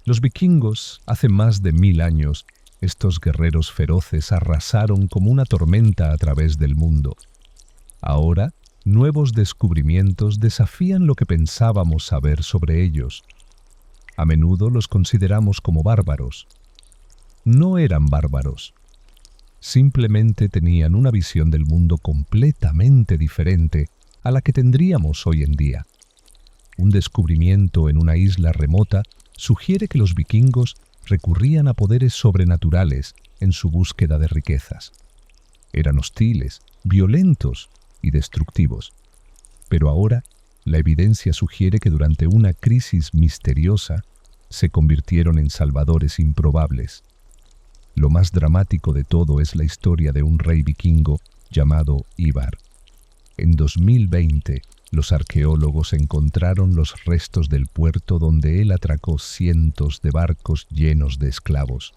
Los vikingos, hace más de 1000 años, estos guerreros feroces arrasaron como una tormenta a través del mundo. Ahora, nuevos descubrimientos desafían lo que pensábamos saber sobre ellos. A menudo los consideramos como bárbaros. No eran bárbaros. Simplemente tenían una visión del mundo completamente diferente a la que tendríamos hoy en día. Un descubrimiento en una isla remota sugiere que los vikingos recurrían a poderes sobrenaturales en su búsqueda de riquezas. Eran hostiles, violentos y destructivos. Pero ahora, la evidencia sugiere que durante una crisis misteriosa se convirtieron en salvadores improbables. Lo más dramático de todo es la historia de un rey vikingo llamado Ivar. En 2020, los arqueólogos encontraron los restos del puerto donde él atracó cientos de barcos llenos de esclavos.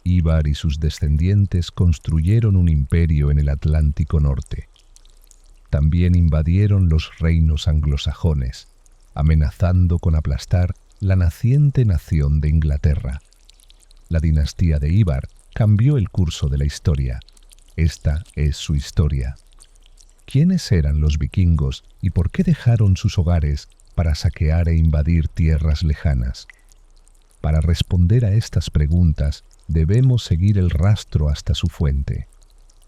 Ivar y sus descendientes construyeron un imperio en el Atlántico Norte. También invadieron los reinos anglosajones, amenazando con aplastar la naciente nación de Inglaterra. La dinastía de Ivar cambió el curso de la historia. Esta es su historia. ¿Quiénes eran los vikingos y por qué dejaron sus hogares para saquear e invadir tierras lejanas? Para responder a estas preguntas, debemos seguir el rastro hasta su fuente.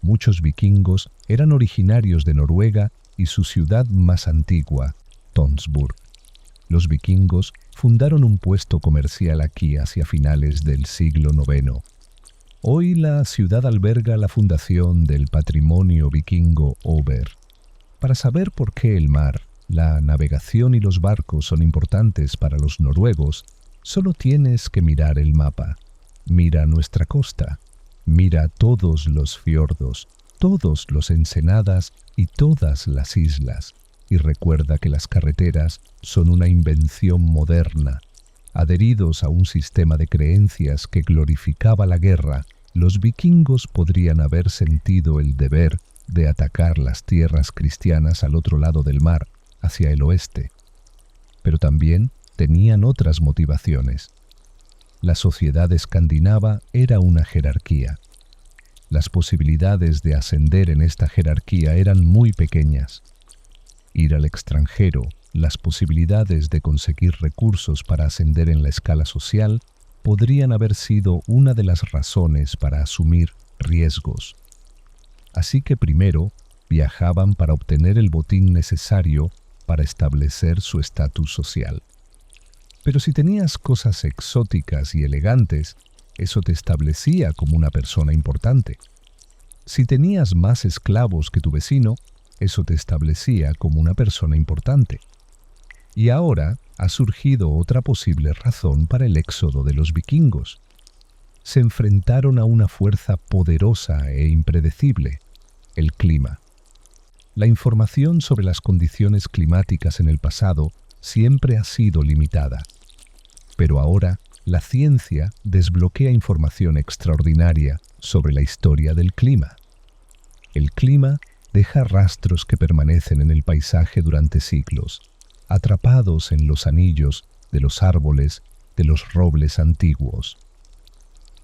Muchos vikingos eran originarios de Noruega y su ciudad más antigua, Tonsberg. Los vikingos fundaron un puesto comercial aquí hacia finales del siglo IX. Hoy la ciudad alberga la fundación del patrimonio vikingo Over. Para saber por qué el mar, la navegación y los barcos son importantes para los noruegos, solo tienes que mirar el mapa. Mira nuestra costa. Mira todos los fiordos, todos los ensenadas y todas las islas. Y recuerda que las carreteras son una invención moderna. Adheridos a un sistema de creencias que glorificaba la guerra, los vikingos podrían haber sentido el deber de atacar las tierras cristianas al otro lado del mar, hacia el oeste. Pero también tenían otras motivaciones. La sociedad escandinava era una jerarquía. Las posibilidades de ascender en esta jerarquía eran muy pequeñas. Ir al extranjero, las posibilidades de conseguir recursos para ascender en la escala social podrían haber sido una de las razones para asumir riesgos. Así que primero viajaban para obtener el botín necesario para establecer su estatus social. Pero si tenías cosas exóticas y elegantes, eso te establecía como una persona importante. Si tenías más esclavos que tu vecino, eso te establecía como una persona importante. Y ahora ha surgido otra posible razón para el éxodo de los vikingos. Se enfrentaron a una fuerza poderosa e impredecible, el clima. La información sobre las condiciones climáticas en el pasado siempre ha sido limitada. Pero ahora, la ciencia desbloquea información extraordinaria sobre la historia del clima. El clima deja rastros que permanecen en el paisaje durante siglos, atrapados en los anillos de los árboles de los robles antiguos.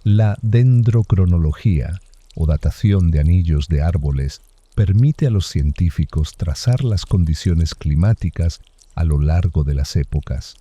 La dendrocronología, o datación de anillos de árboles, permite a los científicos trazar las condiciones climáticas a lo largo de las épocas.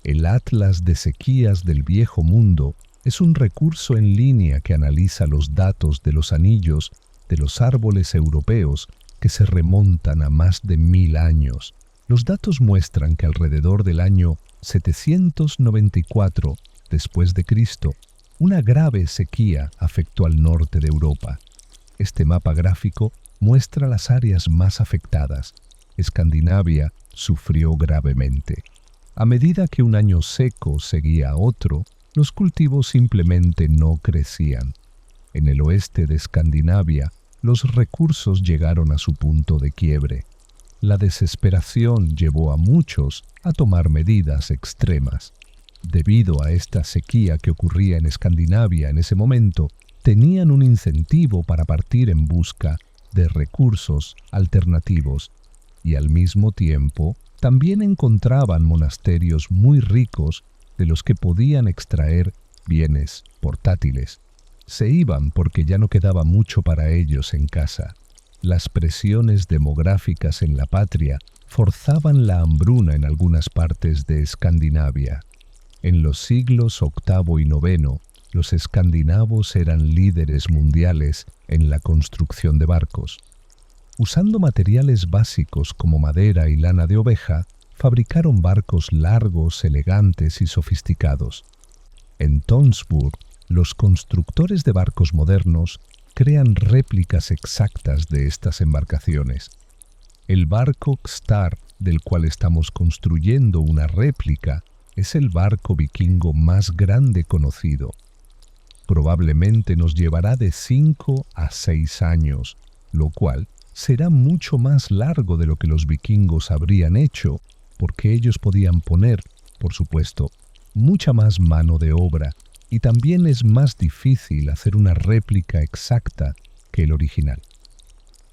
El Atlas de Sequías del Viejo Mundo es un recurso en línea que analiza los datos de los anillos de los árboles europeos que se remontan a más de 1000 años. Los datos muestran que alrededor del año 794 después de Cristo, una grave sequía afectó al norte de Europa. Este mapa gráfico muestra las áreas más afectadas. Escandinavia sufrió gravemente. A medida que un año seco seguía a otro, los cultivos simplemente no crecían. En el oeste de Escandinavia, los recursos llegaron a su punto de quiebre. La desesperación llevó a muchos a tomar medidas extremas. Debido a esta sequía que ocurría en Escandinavia en ese momento, tenían un incentivo para partir en busca de recursos alternativos y al mismo tiempo también encontraban monasterios muy ricos de los que podían extraer bienes portátiles. Se iban porque ya no quedaba mucho para ellos en casa. Las presiones demográficas en la patria forzaban la hambruna en algunas partes de Escandinavia. En los siglos VIII y IX, los escandinavos eran líderes mundiales en la construcción de barcos. Usando materiales básicos como madera y lana de oveja, fabricaron barcos largos, elegantes y sofisticados. En Tonsberg, los constructores de barcos modernos crean réplicas exactas de estas embarcaciones. El barco Star, del cual estamos construyendo una réplica, es el barco vikingo más grande conocido. Probablemente nos llevará de 5 a 6 años, lo cual será mucho más largo de lo que los vikingos habrían hecho, porque ellos podían poner, por supuesto, mucha más mano de obra, y también es más difícil hacer una réplica exacta que el original.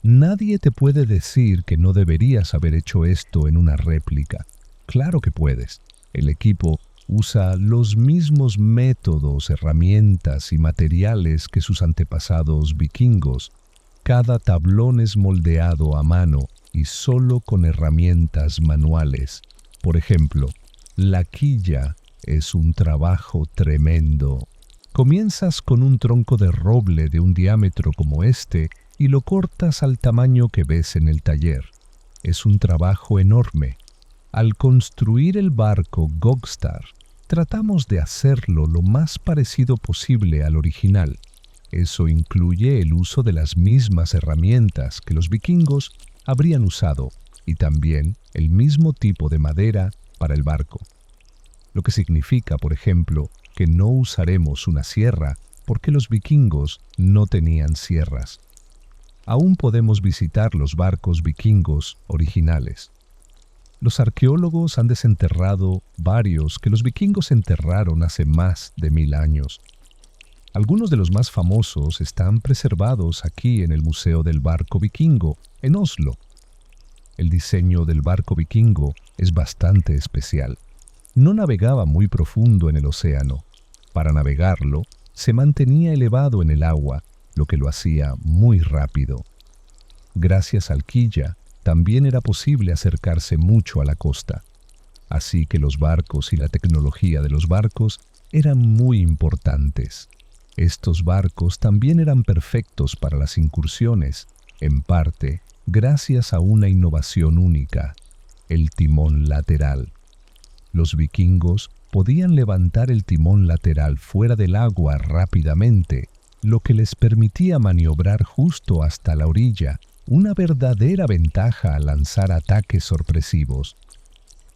Nadie te puede decir que no deberías haber hecho esto en una réplica. Claro que puedes. El equipo usa los mismos métodos, herramientas y materiales que sus antepasados vikingos. Cada tablón es moldeado a mano y solo con herramientas manuales. Por ejemplo, la quilla es un trabajo tremendo. Comienzas con un tronco de roble de un diámetro como este y lo cortas al tamaño que ves en el taller. Es un trabajo enorme. Al construir el barco Gogstar, tratamos de hacerlo lo más parecido posible al original. Eso incluye el uso de las mismas herramientas que los vikingos habrían usado y también el mismo tipo de madera para el barco. Lo que significa, por ejemplo, que no usaremos una sierra porque los vikingos no tenían sierras. Aún podemos visitar los barcos vikingos originales. Los arqueólogos han desenterrado varios que los vikingos enterraron hace más de 1000 años. Algunos de los más famosos están preservados aquí en el Museo del Barco Vikingo, en Oslo. El diseño del barco vikingo es bastante especial. No navegaba muy profundo en el océano. Para navegarlo, se mantenía elevado en el agua, lo que lo hacía muy rápido. Gracias al quilla, también era posible acercarse mucho a la costa. Así que los barcos y la tecnología de los barcos eran muy importantes. Estos barcos también eran perfectos para las incursiones, en parte gracias a una innovación única, el timón lateral. Los vikingos podían levantar el timón lateral fuera del agua rápidamente, lo que les permitía maniobrar justo hasta la orilla, una verdadera ventaja al lanzar ataques sorpresivos.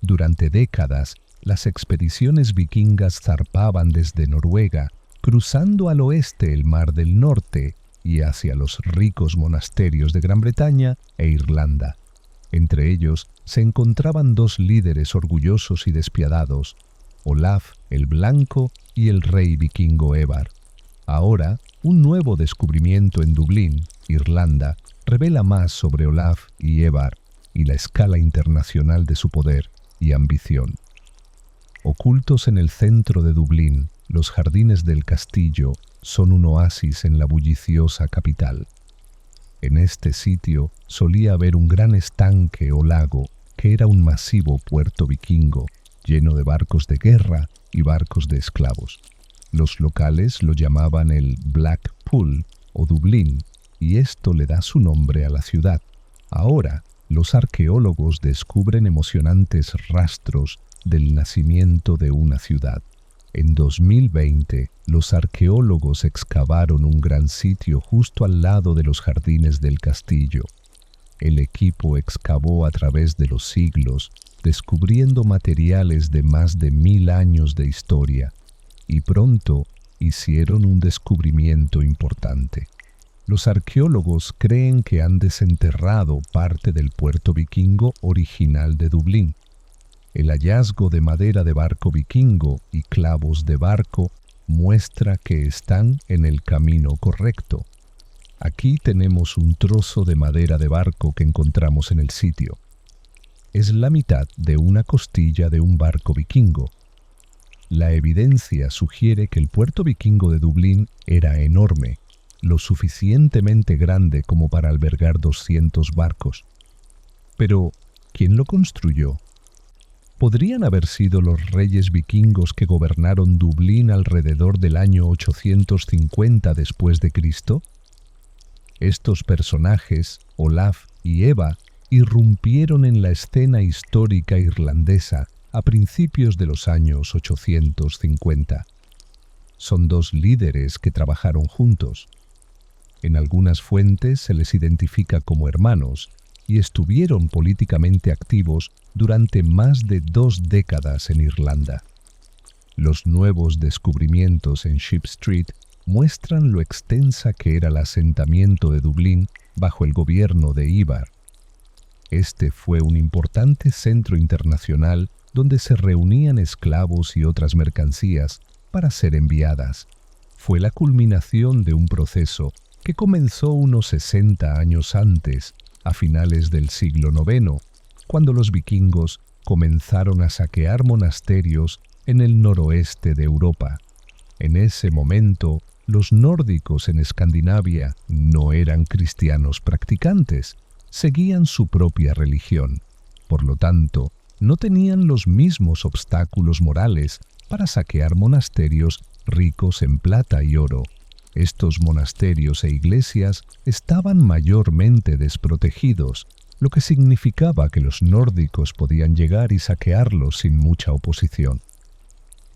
Durante décadas, las expediciones vikingas zarpaban desde Noruega, cruzando al oeste el Mar del Norte y hacia los ricos monasterios de Gran Bretaña e Irlanda. Entre ellos se encontraban dos líderes orgullosos y despiadados, Olaf el Blanco y el rey vikingo Evar. Ahora, un nuevo descubrimiento en Dublín, Irlanda, revela más sobre Olaf y Evar y la escala internacional de su poder y ambición. Ocultos en el centro de Dublín, los jardines del castillo son un oasis en la bulliciosa capital. En este sitio solía haber un gran estanque o lago que era un masivo puerto vikingo, lleno de barcos de guerra y barcos de esclavos. Los locales lo llamaban el Black Pool o Dublín, y esto le da su nombre a la ciudad. Ahora, los arqueólogos descubren emocionantes rastros del nacimiento de una ciudad. En 2020, los arqueólogos excavaron un gran sitio justo al lado de los jardines del castillo. El equipo excavó a través de los siglos, descubriendo materiales de más de 1000 años de historia, y pronto hicieron un descubrimiento importante. Los arqueólogos creen que han desenterrado parte del puerto vikingo original de Dublín. El hallazgo de madera de barco vikingo y clavos de barco muestra que están en el camino correcto. Aquí tenemos un trozo de madera de barco que encontramos en el sitio. Es la mitad de una costilla de un barco vikingo. La evidencia sugiere que el puerto vikingo de Dublín era enorme, lo suficientemente grande como para albergar 200 barcos. Pero, ¿quién lo construyó? ¿Podrían haber sido los reyes vikingos que gobernaron Dublín alrededor del año 850 después de Cristo? Estos personajes, Olaf y Eva, irrumpieron en la escena histórica irlandesa a principios de los años 850. Son dos líderes que trabajaron juntos. En algunas fuentes se les identifica como hermanos y estuvieron políticamente activos durante más de 2 décadas en Irlanda. Los nuevos descubrimientos en Ship Street muestran lo extensa que era el asentamiento de Dublín bajo el gobierno de Ivar. Este fue un importante centro internacional donde se reunían esclavos y otras mercancías para ser enviadas. Fue la culminación de un proceso que comenzó unos 60 años antes, a finales del siglo IX, cuando los vikingos comenzaron a saquear monasterios en el noroeste de Europa. En ese momento, los nórdicos en Escandinavia no eran cristianos practicantes, seguían su propia religión. Por lo tanto, no tenían los mismos obstáculos morales para saquear monasterios ricos en plata y oro. Estos monasterios e iglesias estaban mayormente desprotegidos, lo que significaba que los nórdicos podían llegar y saquearlos sin mucha oposición.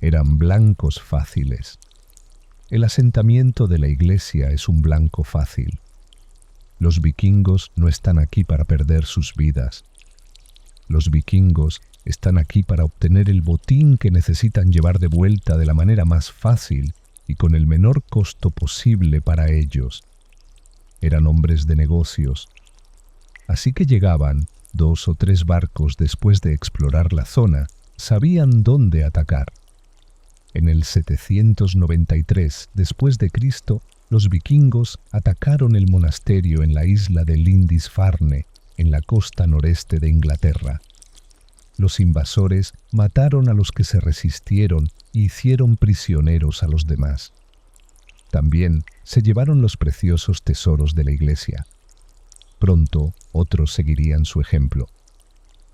Eran blancos fáciles. El asentamiento de la iglesia es un blanco fácil. Los vikingos no están aquí para perder sus vidas. Los vikingos están aquí para obtener el botín que necesitan llevar de vuelta de la manera más fácil y con el menor costo posible para ellos. Eran hombres de negocios. Así que llegaban 2 o 3 barcos después de explorar la zona, sabían dónde atacar. En el 793 después de Cristo, los vikingos atacaron el monasterio en la isla de Lindisfarne, en la costa noreste de Inglaterra. Los invasores mataron a los que se resistieron y hicieron prisioneros a los demás. También se llevaron los preciosos tesoros de la iglesia. Pronto, otros seguirían su ejemplo.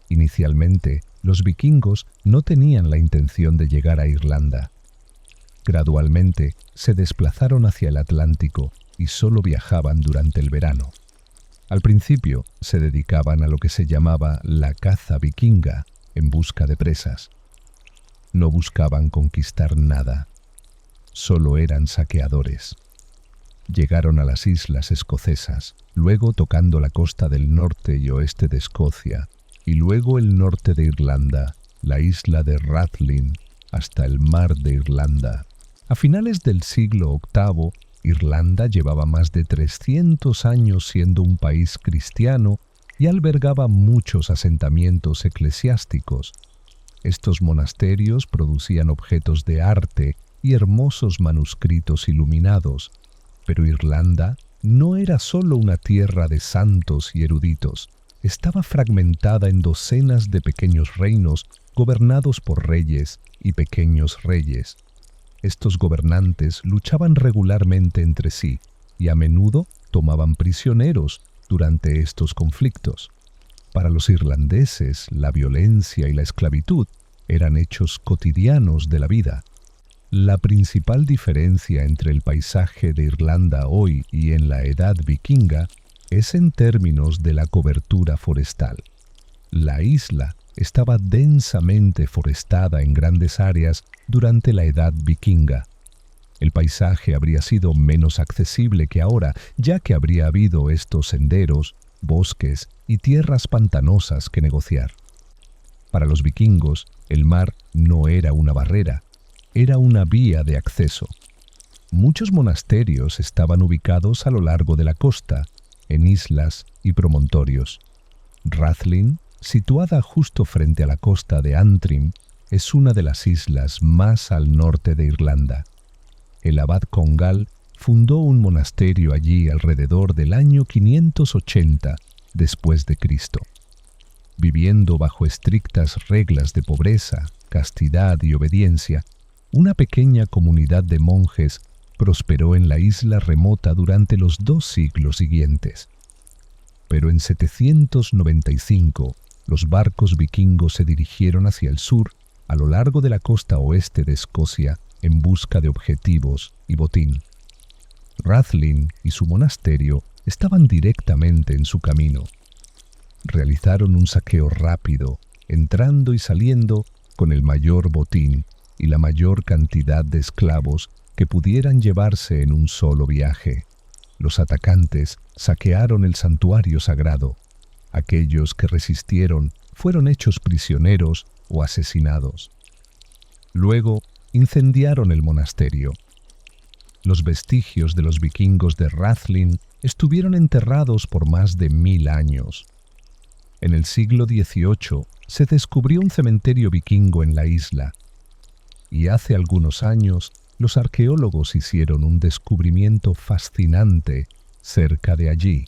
Inicialmente, los vikingos no tenían la intención de llegar a Irlanda. Gradualmente, se desplazaron hacia el Atlántico y solo viajaban durante el verano. Al principio, se dedicaban a lo que se llamaba la caza vikinga, en busca de presas. No buscaban conquistar nada. Solo eran saqueadores. Llegaron a las islas escocesas, luego tocando la costa del norte y oeste de Escocia, y luego el norte de Irlanda, la isla de Rathlin, hasta el mar de Irlanda. A finales del siglo VIII, Irlanda llevaba más de 300 años siendo un país cristiano y albergaba muchos asentamientos eclesiásticos. Estos monasterios producían objetos de arte y hermosos manuscritos iluminados, pero Irlanda no era solo una tierra de santos y eruditos. Estaba fragmentada en docenas de pequeños reinos gobernados por reyes y pequeños reyes. Estos gobernantes luchaban regularmente entre sí y a menudo tomaban prisioneros durante estos conflictos. Para los irlandeses, la violencia y la esclavitud eran hechos cotidianos de la vida. La principal diferencia entre el paisaje de Irlanda hoy y en la edad vikinga es en términos de la cobertura forestal. La isla estaba densamente forestada en grandes áreas durante la edad vikinga. El paisaje habría sido menos accesible que ahora, ya que habría habido estos senderos, bosques y tierras pantanosas que negociar. Para los vikingos, el mar no era una barrera, era una vía de acceso. Muchos monasterios estaban ubicados a lo largo de la costa, en islas y promontorios. Rathlin, situada justo frente a la costa de Antrim, es una de las islas más al norte de Irlanda. El abad Congal fundó un monasterio allí alrededor del año 580 después de Cristo. Viviendo bajo estrictas reglas de pobreza, castidad y obediencia, una pequeña comunidad de monjes prosperó en la isla remota durante los 2 siglos siguientes. Pero en 795, los barcos vikingos se dirigieron hacia el sur, a lo largo de la costa oeste de Escocia, en busca de objetivos y botín. Rathlin y su monasterio estaban directamente en su camino. Realizaron un saqueo rápido, entrando y saliendo con el mayor botín y la mayor cantidad de esclavos que pudieran llevarse en un solo viaje. Los atacantes saquearon el santuario sagrado. Aquellos que resistieron fueron hechos prisioneros o asesinados. Luego incendiaron el monasterio. Los vestigios de los vikingos de Rathlin estuvieron enterrados por más de 1000 años. En el siglo XVIII se descubrió un cementerio vikingo en la isla, y hace algunos años los arqueólogos hicieron un descubrimiento fascinante cerca de allí.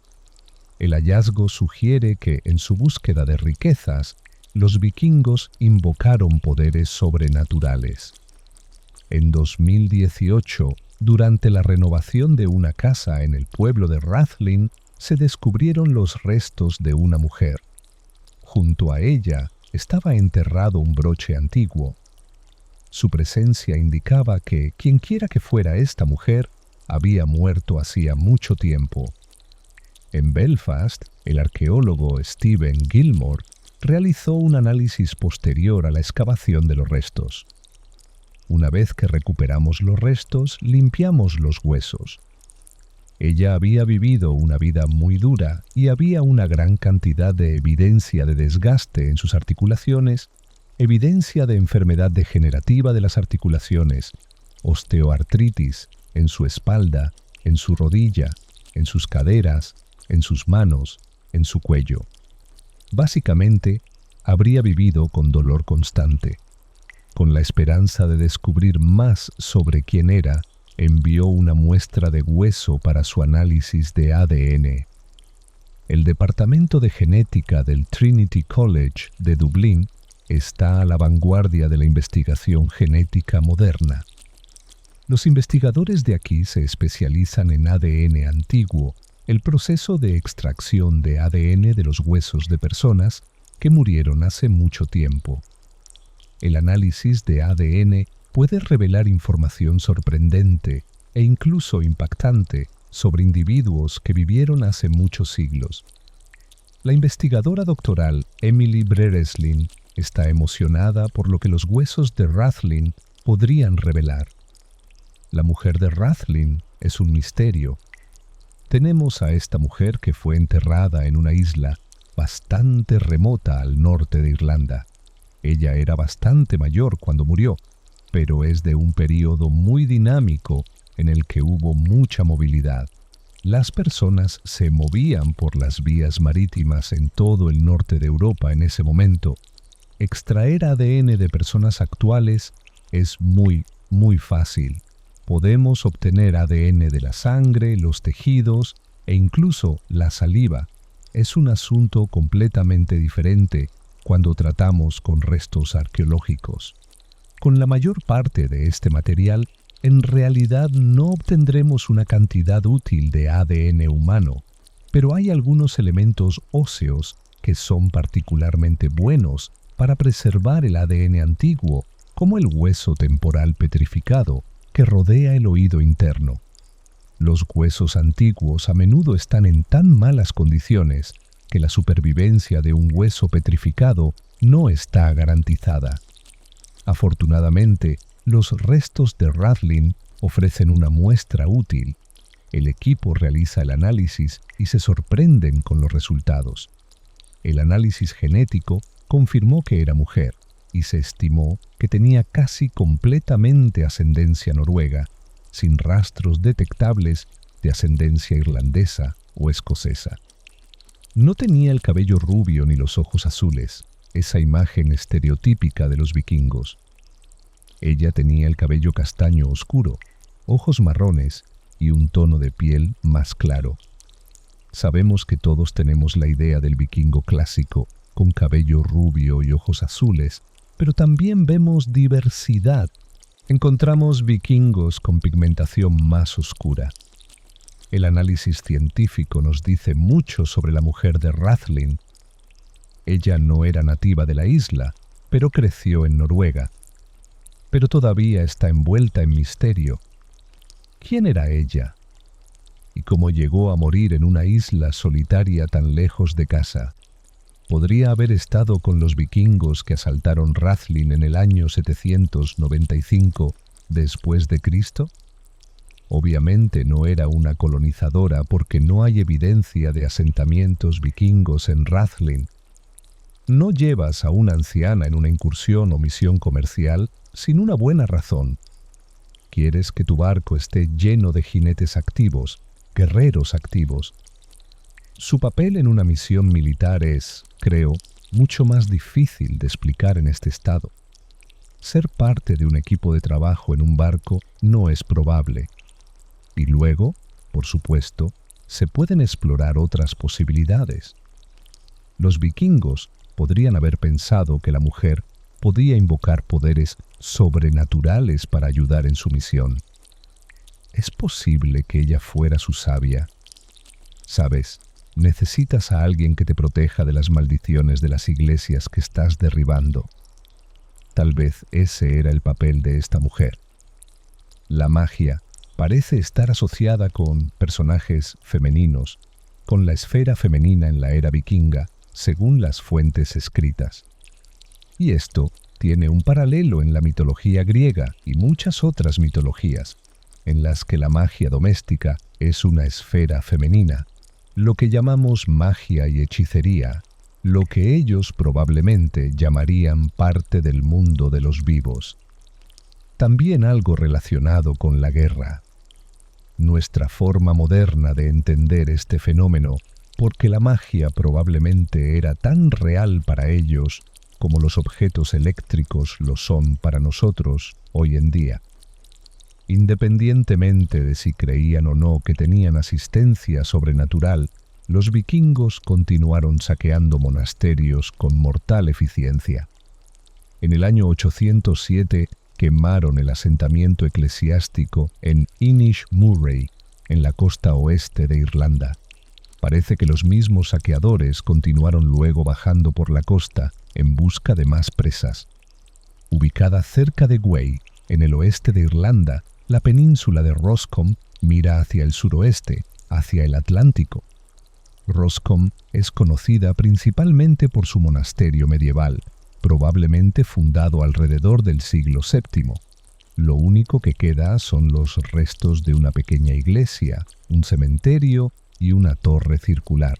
El hallazgo sugiere que, en su búsqueda de riquezas, los vikingos invocaron poderes sobrenaturales. En 2018, durante la renovación de una casa en el pueblo de Rathlin, se descubrieron los restos de una mujer. Junto a ella estaba enterrado un broche antiguo. Su presencia indicaba que, quienquiera que fuera esta mujer, había muerto hacía mucho tiempo. En Belfast, el arqueólogo Stephen Gilmore realizó un análisis posterior a la excavación de los restos. Una vez que recuperamos los restos, limpiamos los huesos. Ella había vivido una vida muy dura y había una gran cantidad de evidencia de desgaste en sus articulaciones, evidencia de enfermedad degenerativa de las articulaciones, osteoartritis en su espalda, en su rodilla, en sus caderas, en sus manos, en su cuello. Básicamente, habría vivido con dolor constante. Con la esperanza de descubrir más sobre quién era, envió una muestra de hueso para su análisis de ADN. El Departamento de Genética del Trinity College de Dublín está a la vanguardia de la investigación genética moderna. Los investigadores de aquí se especializan en ADN antiguo, el proceso de extracción de ADN de los huesos de personas que murieron hace mucho tiempo. El análisis de ADN puede revelar información sorprendente e incluso impactante sobre individuos que vivieron hace muchos siglos. La investigadora doctoral Emily Brereslin está emocionada por lo que los huesos de Rathlin podrían revelar. La mujer de Rathlin es un misterio. Tenemos a esta mujer que fue enterrada en una isla bastante remota al norte de Irlanda. Ella era bastante mayor cuando murió, pero es de un período muy dinámico en el que hubo mucha movilidad. Las personas se movían por las vías marítimas en todo el norte de Europa en ese momento. Extraer ADN de personas actuales es muy fácil. Podemos obtener ADN de la sangre, los tejidos e incluso la saliva. Es un asunto completamente diferente cuando tratamos con restos arqueológicos. Con la mayor parte de este material, en realidad no obtendremos una cantidad útil de ADN humano, pero hay algunos elementos óseos que son particularmente buenos para preservar el ADN antiguo, como el hueso temporal petrificado que rodea el oído interno. Los huesos antiguos a menudo están en tan malas condiciones que la supervivencia de un hueso petrificado no está garantizada. Afortunadamente, los restos de Rathlin ofrecen una muestra útil. El equipo realiza el análisis y se sorprenden con los resultados. El análisis genético confirmó que era mujer y se estimó que tenía casi completamente ascendencia noruega, sin rastros detectables de ascendencia irlandesa o escocesa. No tenía el cabello rubio ni los ojos azules, esa imagen estereotípica de los vikingos. Ella tenía el cabello castaño oscuro, ojos marrones y un tono de piel más claro. Sabemos que todos tenemos la idea del vikingo clásico, con cabello rubio y ojos azules, pero también vemos diversidad. encontramos vikingos con pigmentación más oscura. El análisis científico nos dice mucho sobre la mujer de Rathling. Ella no era nativa de la isla, pero creció en Noruega. Pero todavía está envuelta en misterio. ¿Quién era ella? ¿Y cómo llegó a morir en una isla solitaria tan lejos de casa? ¿Podría haber estado con los vikingos que asaltaron Rathling en el año 795 después de Cristo? Obviamente no era una colonizadora porque no hay evidencia de asentamientos vikingos en Rathling. No llevas a una anciana en una incursión o misión comercial sin una buena razón. Quieres que tu barco esté lleno de jinetes activos, guerreros activos. Su papel en una misión militar es, creo, mucho más difícil de explicar en este estado. Ser parte de un equipo de trabajo en un barco no es probable. Y luego, por supuesto, se pueden explorar otras posibilidades. Los vikingos podrían haber pensado que la mujer podía invocar poderes sobrenaturales para ayudar en su misión. ¿Es posible que ella fuera su sabia? Sabes, necesitas a alguien que te proteja de las maldiciones de las iglesias que estás derribando. Tal vez ese era el papel de esta mujer. La magia parece estar asociada con personajes femeninos, con la esfera femenina en la era vikinga, según las fuentes escritas. Y esto tiene un paralelo en la mitología griega y muchas otras mitologías, en las que la magia doméstica es una esfera femenina, lo que llamamos magia y hechicería, lo que ellos probablemente llamarían parte del mundo de los vivos. También algo relacionado con la guerra. Nuestra forma moderna de entender este fenómeno, porque la magia probablemente era tan real para ellos como los objetos eléctricos lo son para nosotros hoy en día. Independientemente de si creían o no que tenían asistencia sobrenatural, los vikingos continuaron saqueando monasterios con mortal eficiencia. En el año 807 quemaron el asentamiento eclesiástico en Inishmurray, en la costa oeste de Irlanda. Parece que los mismos saqueadores continuaron luego bajando por la costa en busca de más presas. Ubicada cerca de Way, en el oeste de Irlanda, la península de Roscommon mira hacia el suroeste, hacia el Atlántico. Roscommon es conocida principalmente por su monasterio medieval, probablemente fundado alrededor del siglo VII. Lo único que queda son los restos de una pequeña iglesia, un cementerio y una torre circular.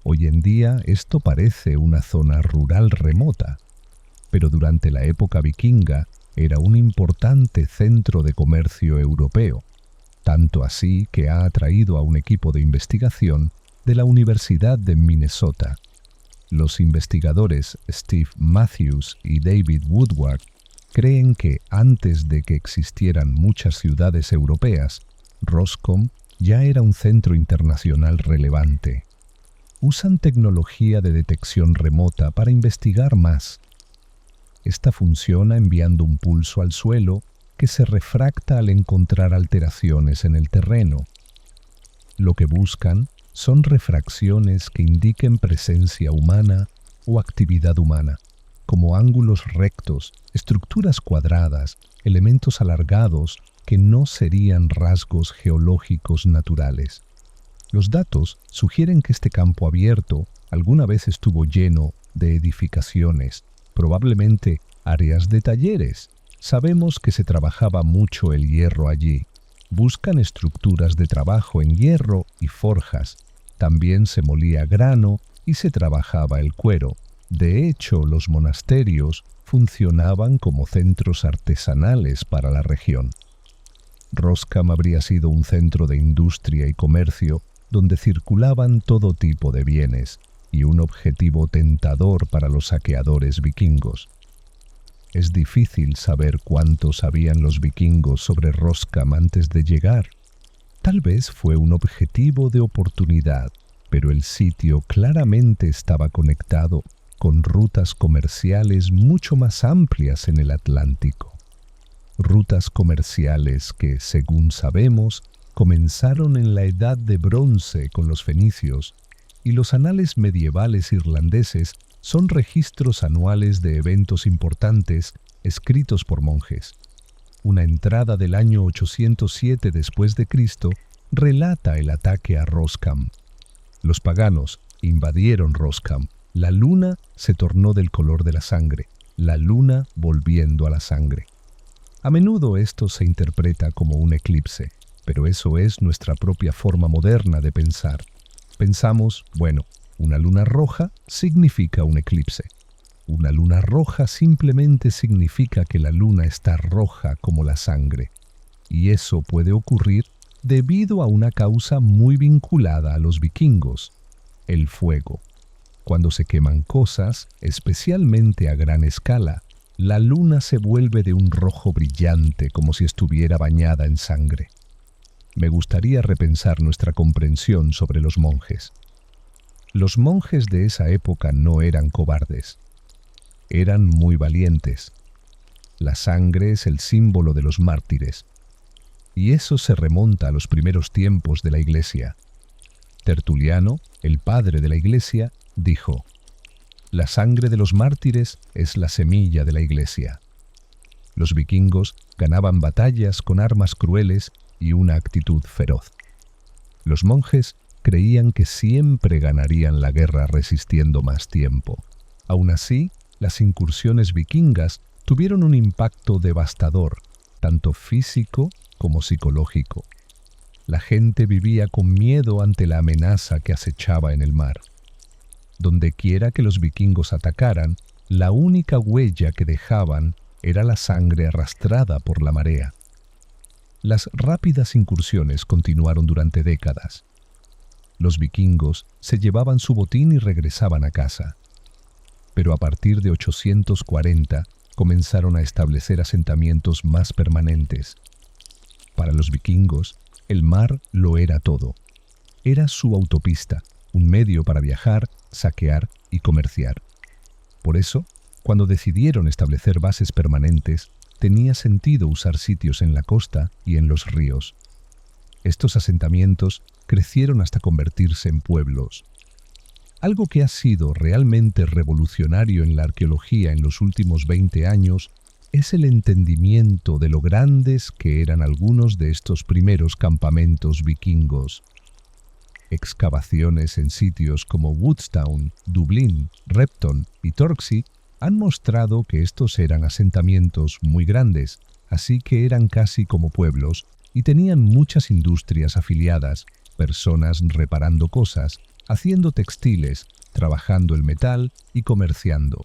Hoy en día esto parece una zona rural remota, pero durante la época vikinga era un importante centro de comercio europeo, tanto así que ha atraído a un equipo de investigación de la Universidad de Minnesota. Los investigadores Steve Matthews y David Woodward creen que antes de que existieran muchas ciudades europeas, Roscommon ya era un centro internacional relevante. Usan tecnología de detección remota para investigar más. Esta funciona enviando un pulso al suelo que se refracta al encontrar alteraciones en el terreno. Lo que buscan son refracciones que indiquen presencia humana o actividad humana, como ángulos rectos, estructuras cuadradas, elementos alargados que no serían rasgos geológicos naturales. Los datos sugieren que este campo abierto alguna vez estuvo lleno de edificaciones, probablemente áreas de talleres. Sabemos que se trabajaba mucho el hierro allí. Buscan estructuras de trabajo en hierro y forjas. También se molía grano y se trabajaba el cuero. De hecho, los monasterios funcionaban como centros artesanales para la región. Roscommon habría sido un centro de industria y comercio donde circulaban todo tipo de bienes y un objetivo tentador para los saqueadores vikingos. Es difícil saber cuánto sabían los vikingos sobre Roscommon antes de llegar. Tal vez fue un objetivo de oportunidad, pero el sitio claramente estaba conectado con rutas comerciales mucho más amplias en el Atlántico. rutas comerciales que, según sabemos, comenzaron en la Edad de Bronce con los fenicios, y los anales medievales irlandeses son registros anuales de eventos importantes escritos por monjes. Una entrada del año 807 después de Cristo relata el ataque a Roscam. Los paganos invadieron Roscam. La luna se tornó del color de la sangre, la luna volviendo a la sangre. A menudo esto se interpreta como un eclipse, pero eso es nuestra propia forma moderna de pensar. Pensamos, bueno, una luna roja significa un eclipse. Una luna roja simplemente significa que la luna está roja como la sangre. Y eso puede ocurrir debido a una causa muy vinculada a los vikingos: el fuego. Cuando se queman cosas, especialmente a gran escala, la luna se vuelve de un rojo brillante como si estuviera bañada en sangre. Me gustaría repensar nuestra comprensión sobre los monjes. Los monjes de esa época no eran cobardes. Eran muy valientes. La sangre es el símbolo de los mártires. Y eso se remonta a los primeros tiempos de la Iglesia. Tertuliano, el padre de la Iglesia, dijo: «La sangre de los mártires es la semilla de la Iglesia». Los vikingos ganaban batallas con armas crueles y una actitud feroz. Los monjes creían que siempre ganarían la guerra resistiendo más tiempo. Aún así, las incursiones vikingas tuvieron un impacto devastador, tanto físico como psicológico. La gente vivía con miedo ante la amenaza que acechaba en el mar. Dondequiera que los vikingos atacaran, la única huella que dejaban era la sangre arrastrada por la marea. Las rápidas incursiones continuaron durante décadas. Los vikingos se llevaban su botín y regresaban a casa. Pero a partir de 840 comenzaron a establecer asentamientos más permanentes. Para los vikingos, el mar lo era todo. Era su autopista, un medio para viajar, saquear y comerciar. Por eso, cuando decidieron establecer bases permanentes, tenía sentido usar sitios en la costa y en los ríos. Estos asentamientos crecieron hasta convertirse en pueblos. Algo que ha sido realmente revolucionario en la arqueología en los últimos 20 años es el entendimiento de lo grandes que eran algunos de estos primeros campamentos vikingos. Excavaciones en sitios como Woodstown, Dublín, Repton y Torksey han mostrado que estos eran asentamientos muy grandes, así que eran casi como pueblos y tenían muchas industrias afiliadas, personas reparando cosas, haciendo textiles, trabajando el metal y comerciando.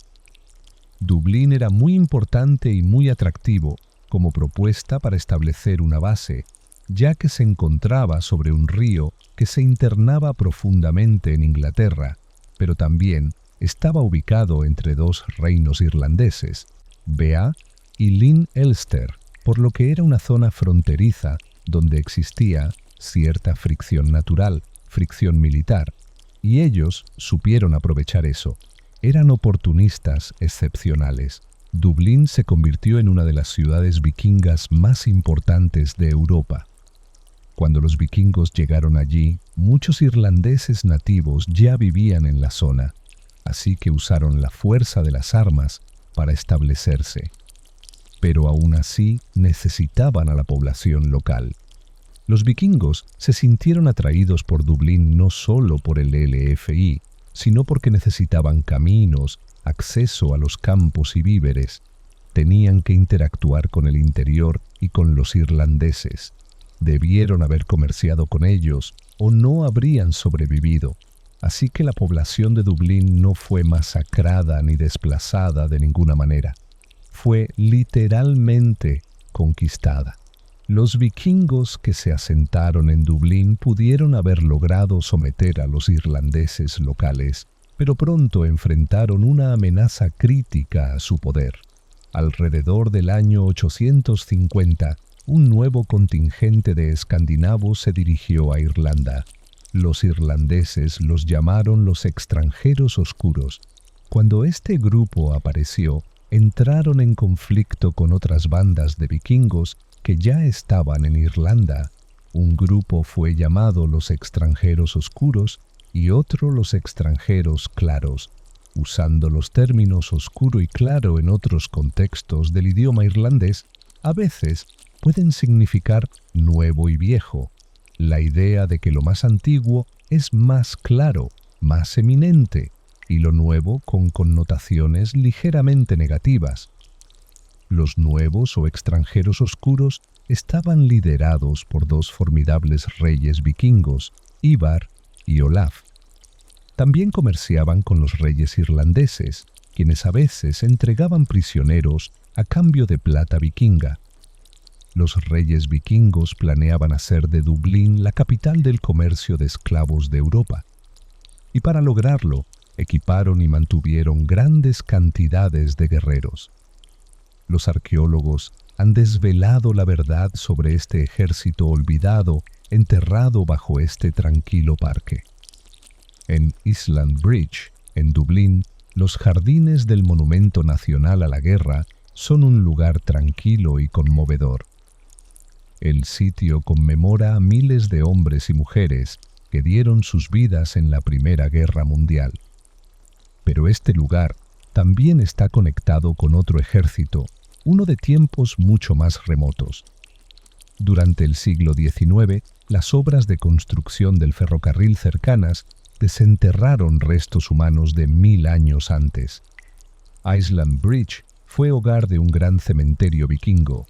Dublín era muy importante y muy atractivo como propuesta para establecer una base, ya que se encontraba sobre un río que se internaba profundamente en Inglaterra, pero también estaba ubicado entre dos reinos irlandeses, Bea y Lyn Elster, por lo que era una zona fronteriza donde existía cierta fricción natural, fricción militar, y ellos supieron aprovechar eso. Eran oportunistas excepcionales. Dublín se convirtió en una de las ciudades vikingas más importantes de Europa. Cuando los vikingos llegaron allí, muchos irlandeses nativos ya vivían en la zona, así que usaron la fuerza de las armas para establecerse. Pero aún así necesitaban a la población local. Los vikingos se sintieron atraídos por Dublín no solo por el LFI, sino porque necesitaban caminos, acceso a los campos y víveres. Tenían que interactuar con el interior y con los irlandeses. Debieron haber comerciado con ellos o no habrían sobrevivido. Así que la población de Dublín no fue masacrada ni desplazada de ninguna manera. Fue literalmente conquistada. Los vikingos que se asentaron en Dublín pudieron haber logrado someter a los irlandeses locales, pero pronto enfrentaron una amenaza crítica a su poder. Alrededor del año 850, un nuevo contingente de escandinavos se dirigió a Irlanda. Los irlandeses los llamaron los extranjeros oscuros. Cuando este grupo apareció, entraron en conflicto con otras bandas de vikingos que ya estaban en Irlanda. Un grupo fue llamado los extranjeros oscuros y otro los extranjeros claros, usando los términos oscuro y claro en otros contextos del idioma irlandés. A veces pueden significar nuevo y viejo, la idea de que lo más antiguo es más claro, más eminente, y lo nuevo con connotaciones ligeramente negativas. Los nuevos o extranjeros oscuros estaban liderados por dos formidables reyes vikingos, Ivar y Olaf. También comerciaban con los reyes irlandeses, quienes a veces entregaban prisioneros a cambio de plata vikinga. Los reyes vikingos planeaban hacer de Dublín la capital del comercio de esclavos de Europa. Y para lograrlo, equiparon y mantuvieron grandes cantidades de guerreros. Los arqueólogos han desvelado la verdad sobre este ejército olvidado, enterrado bajo este tranquilo parque. En Island Bridge, en Dublín, los jardines del Monumento Nacional a la Guerra son un lugar tranquilo y conmovedor. El sitio conmemora a miles de hombres y mujeres que dieron sus vidas en la Primera Guerra Mundial. Pero este lugar también está conectado con otro ejército, uno de tiempos mucho más remotos. Durante el siglo XIX, las obras de construcción del ferrocarril cercanas desenterraron restos humanos de 1000 años antes. Island Bridge fue hogar de un gran cementerio vikingo.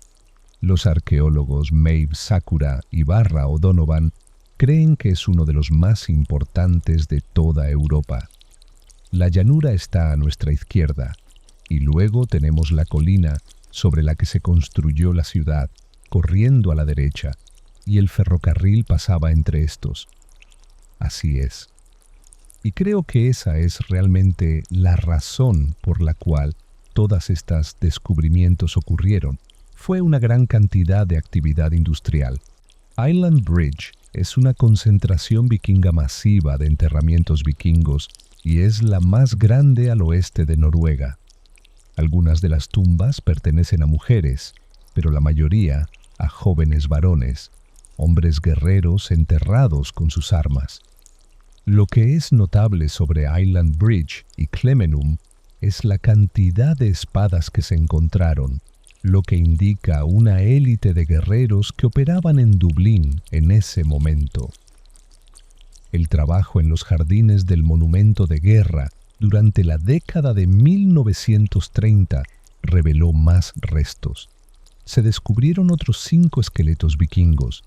Los arqueólogos Maeve Sakura y Barra O'Donovan creen que es uno de los más importantes de toda Europa. La llanura está a nuestra izquierda, y luego tenemos la colina sobre la que se construyó la ciudad, corriendo a la derecha, y el ferrocarril pasaba entre estos. Así es. Y creo que esa es realmente la razón por la cual todos estos descubrimientos ocurrieron. Fue una gran cantidad de actividad industrial. Island Bridge es una concentración vikinga masiva de enterramientos vikingos y es la más grande al oeste de Noruega. Algunas de las tumbas pertenecen a mujeres, pero la mayoría a jóvenes varones, hombres guerreros enterrados con sus armas. Lo que es notable sobre Island Bridge y Clemenum es la cantidad de espadas que se encontraron, lo que indica una élite de guerreros que operaban en Dublín en ese momento. El trabajo en los jardines del monumento de guerra durante la década de 1930 reveló más restos. Se descubrieron otros 5 esqueletos vikingos,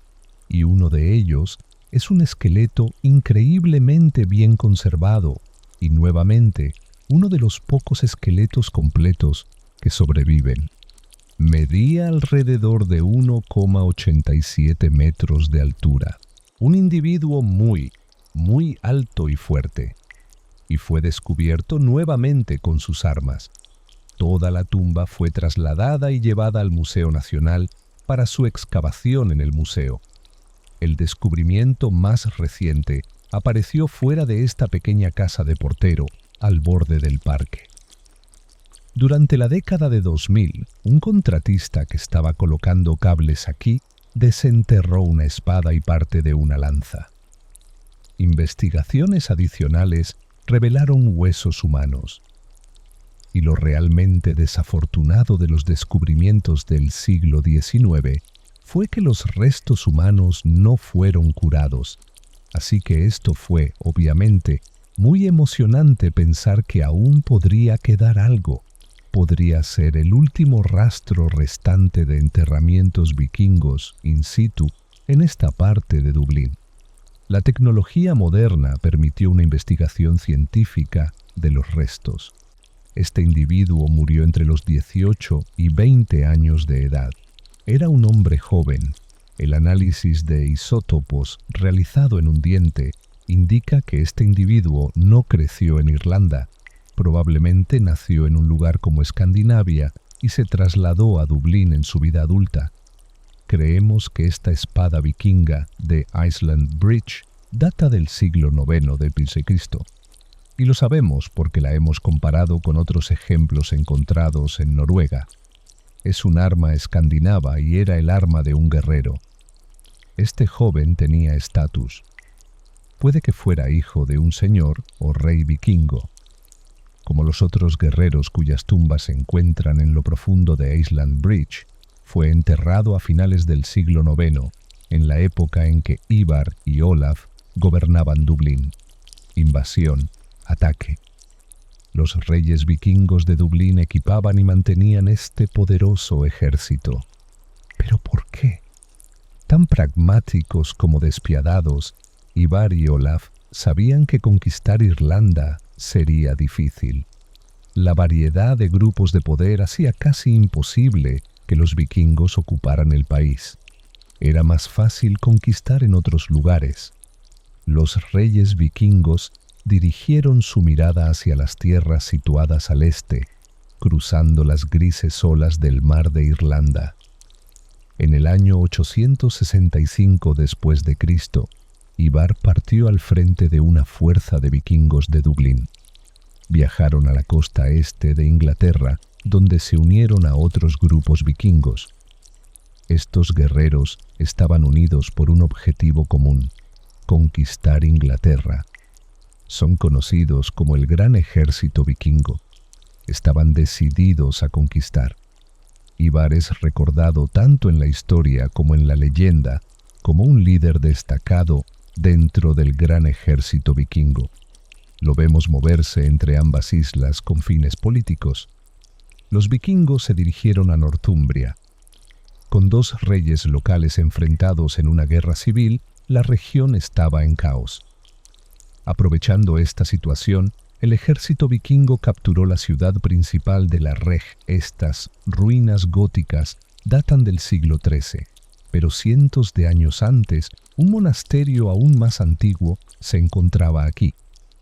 y uno de ellos es un esqueleto increíblemente bien conservado y nuevamente uno de los pocos esqueletos completos que sobreviven. Medía alrededor de 1,87 metros de altura, un individuo muy alto y fuerte, y fue descubierto nuevamente con sus armas. Toda la tumba fue trasladada y llevada al Museo Nacional para su excavación en el museo. El descubrimiento más reciente apareció fuera de esta pequeña casa de portero, al borde del parque. Durante la década de 2000, un contratista que estaba colocando cables aquí desenterró una espada y parte de una lanza. Investigaciones adicionales revelaron huesos humanos. Y lo realmente desafortunado de los descubrimientos del siglo XIX fue que los restos humanos no fueron curados. Así que esto fue, obviamente, muy emocionante pensar que aún podría quedar algo. Podría ser el último rastro restante de enterramientos vikingos in situ en esta parte de Dublín. La tecnología moderna permitió una investigación científica de los restos. Este individuo murió entre los 18 y 20 años de edad. Era un hombre joven. El análisis de isótopos realizado en un diente indica que este individuo no creció en Irlanda. Probablemente nació en un lugar como Escandinavia y se trasladó a Dublín en su vida adulta. Creemos que esta espada vikinga de Island Bridge data del siglo IX de Cristo. y lo sabemos porque la hemos comparado con otros ejemplos encontrados en Noruega. Es un arma escandinava y era el arma de un guerrero. Este joven tenía estatus. Puede que fuera hijo de un señor o rey vikingo. Como los otros guerreros cuyas tumbas se encuentran en lo profundo de Iceland Bridge, fue enterrado a finales del siglo IX, en la época en que Ivar y Olaf gobernaban Dublín. Invasión, ataque. Los reyes vikingos de Dublín equipaban y mantenían este poderoso ejército. ¿Pero por qué? Tan pragmáticos como despiadados, Ivar y Olaf sabían que conquistar Irlanda sería difícil. La variedad de grupos de poder hacía casi imposible que los vikingos ocuparan el país. Era más fácil conquistar en otros lugares. Los reyes vikingos dirigieron su mirada hacia las tierras situadas al este, cruzando las grises olas del mar de Irlanda. En el año 865 después de Cristo, Ivar partió al frente de una fuerza de vikingos de Dublín. Viajaron a la costa este de Inglaterra, donde se unieron a otros grupos vikingos. Estos guerreros estaban unidos por un objetivo común: conquistar Inglaterra. Son conocidos como el Gran Ejército Vikingo. Estaban decididos a conquistar. Ivar es recordado tanto en la historia como en la leyenda como un líder destacado dentro del Gran Ejército Vikingo. Lo vemos moverse entre ambas islas con fines políticos. Los vikingos se dirigieron a Northumbria. Con dos reyes locales enfrentados en una guerra civil, la región estaba en caos. Aprovechando esta situación, el ejército vikingo capturó la ciudad principal de la Reg. Estas ruinas góticas datan del siglo XIII, pero cientos de años antes, un monasterio aún más antiguo se encontraba aquí.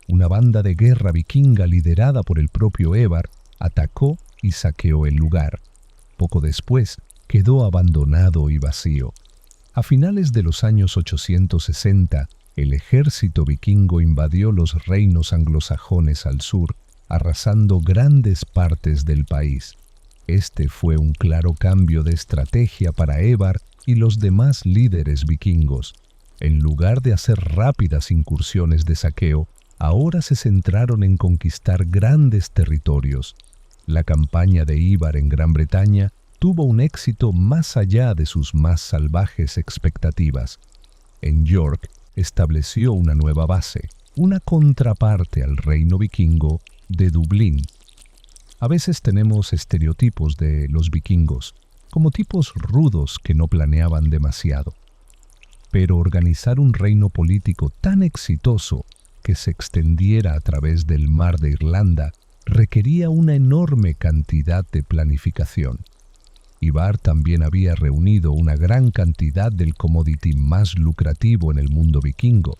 Una banda de guerra vikinga liderada por el propio Evar atacó y saqueó el lugar. Poco después, quedó abandonado y vacío. A finales de los años 860, el ejército vikingo invadió los reinos anglosajones al sur, arrasando grandes partes del país. Este fue un claro cambio de estrategia para Evar y los demás líderes vikingos. En lugar de hacer rápidas incursiones de saqueo, ahora se centraron en conquistar grandes territorios. La campaña de Ivar en Gran Bretaña tuvo un éxito más allá de sus más salvajes expectativas. En York estableció una nueva base, una contraparte al reino vikingo de Dublín. A veces tenemos estereotipos de los vikingos, como tipos rudos que no planeaban demasiado. Pero organizar un reino político tan exitoso que se extendiera a través del mar de Irlanda requería una enorme cantidad de planificación. Ivar también había reunido una gran cantidad del commodity más lucrativo en el mundo vikingo.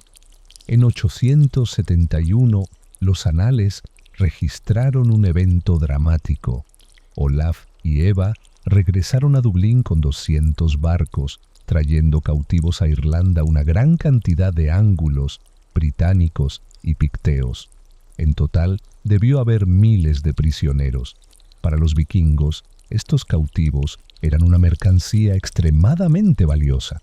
En 871, los anales registraron un evento dramático. Olaf y Eva regresaron a Dublín con 200 barcos, trayendo cautivos a Irlanda una gran cantidad de ángulos, británicos y picteos. En total, debió haber miles de prisioneros. Para los vikingos, estos cautivos eran una mercancía extremadamente valiosa.